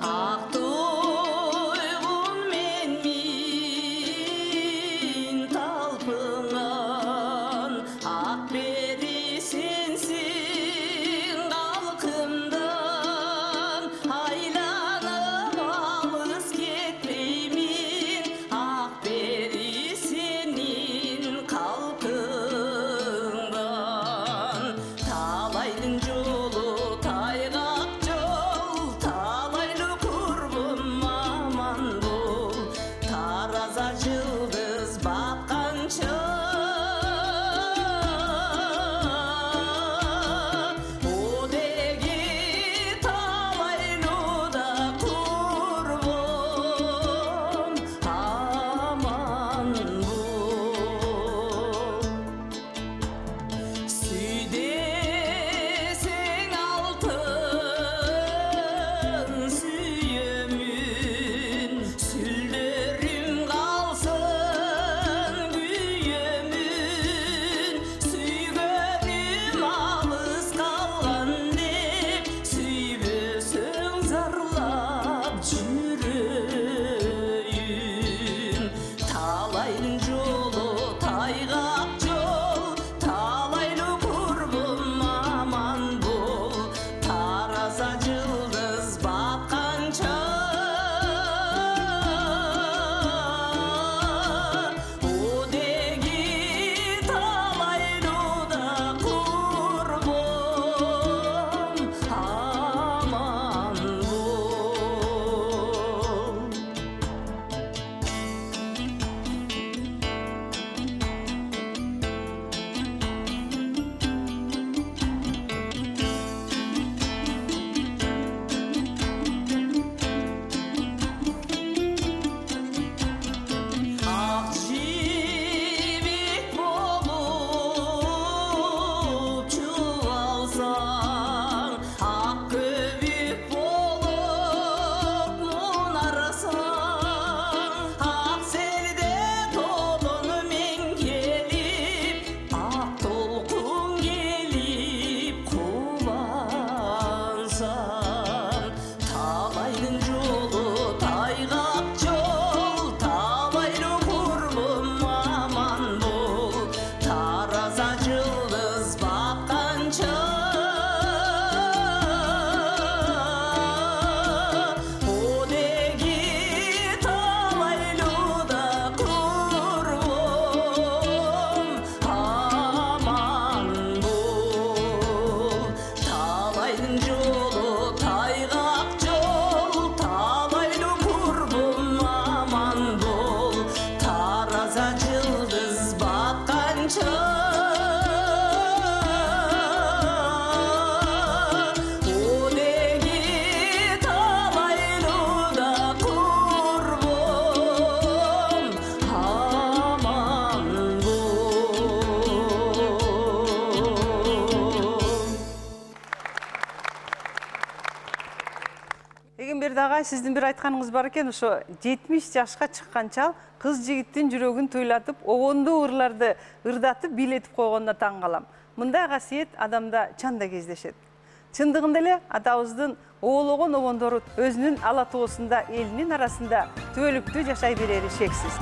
Speaker 8: Ак тойгун мен талпынган, ак бери сенсиң калкымдан, айланып алыс кетпеймин, ак бери сенин калкыңдан. Талайдын жолу тайгак жол, талайлы курбум аман бол, тараза жылдыз батканча. Одеги талайлуда курбум аман бол. Сүйдесең алтын сүйөмүн, сүлдөрүм калсын күйөмүн, сүйгөнүм алыс калган деп, сүйбөсөң зарлап жүрөйүн. Талайдын жолу тайгак жол, талайлы курбум аман бол, тараза жылдыз батканча. Одеги талайлуда курбум аман бол. Ак жибек болуп чубалсаң, ак көбүк болуп мунарсаң, ак селде толун мен келип, ак толкун келип кубансаң. Талайдын жолу тайгак жол, талайлы курбум аман бол, тараза жылдыз батканча. Одеги талайлуда курбум аман бол. Талайдын жолу тайгак жол, талайлы курбум аман бол, тараза жылдыз батканча. Одеги талайлуда курбум аман бол.
Speaker 14: Эгемберди агай, сиздин бир айтканыңыз бар экен, ошо 70 жашка чыккан чал кыз жигиттин жүрөгүн туйлатып, огондуу ырларды ырдатып, бийлетип койгонуна таң калам. Мындай касиет адамда чанда кездешет. Чындыгында эле атабыздын оологон обондору өзүнүн ала тоосунда, элинин арасында түбөлүктүү жашай берери шексиз.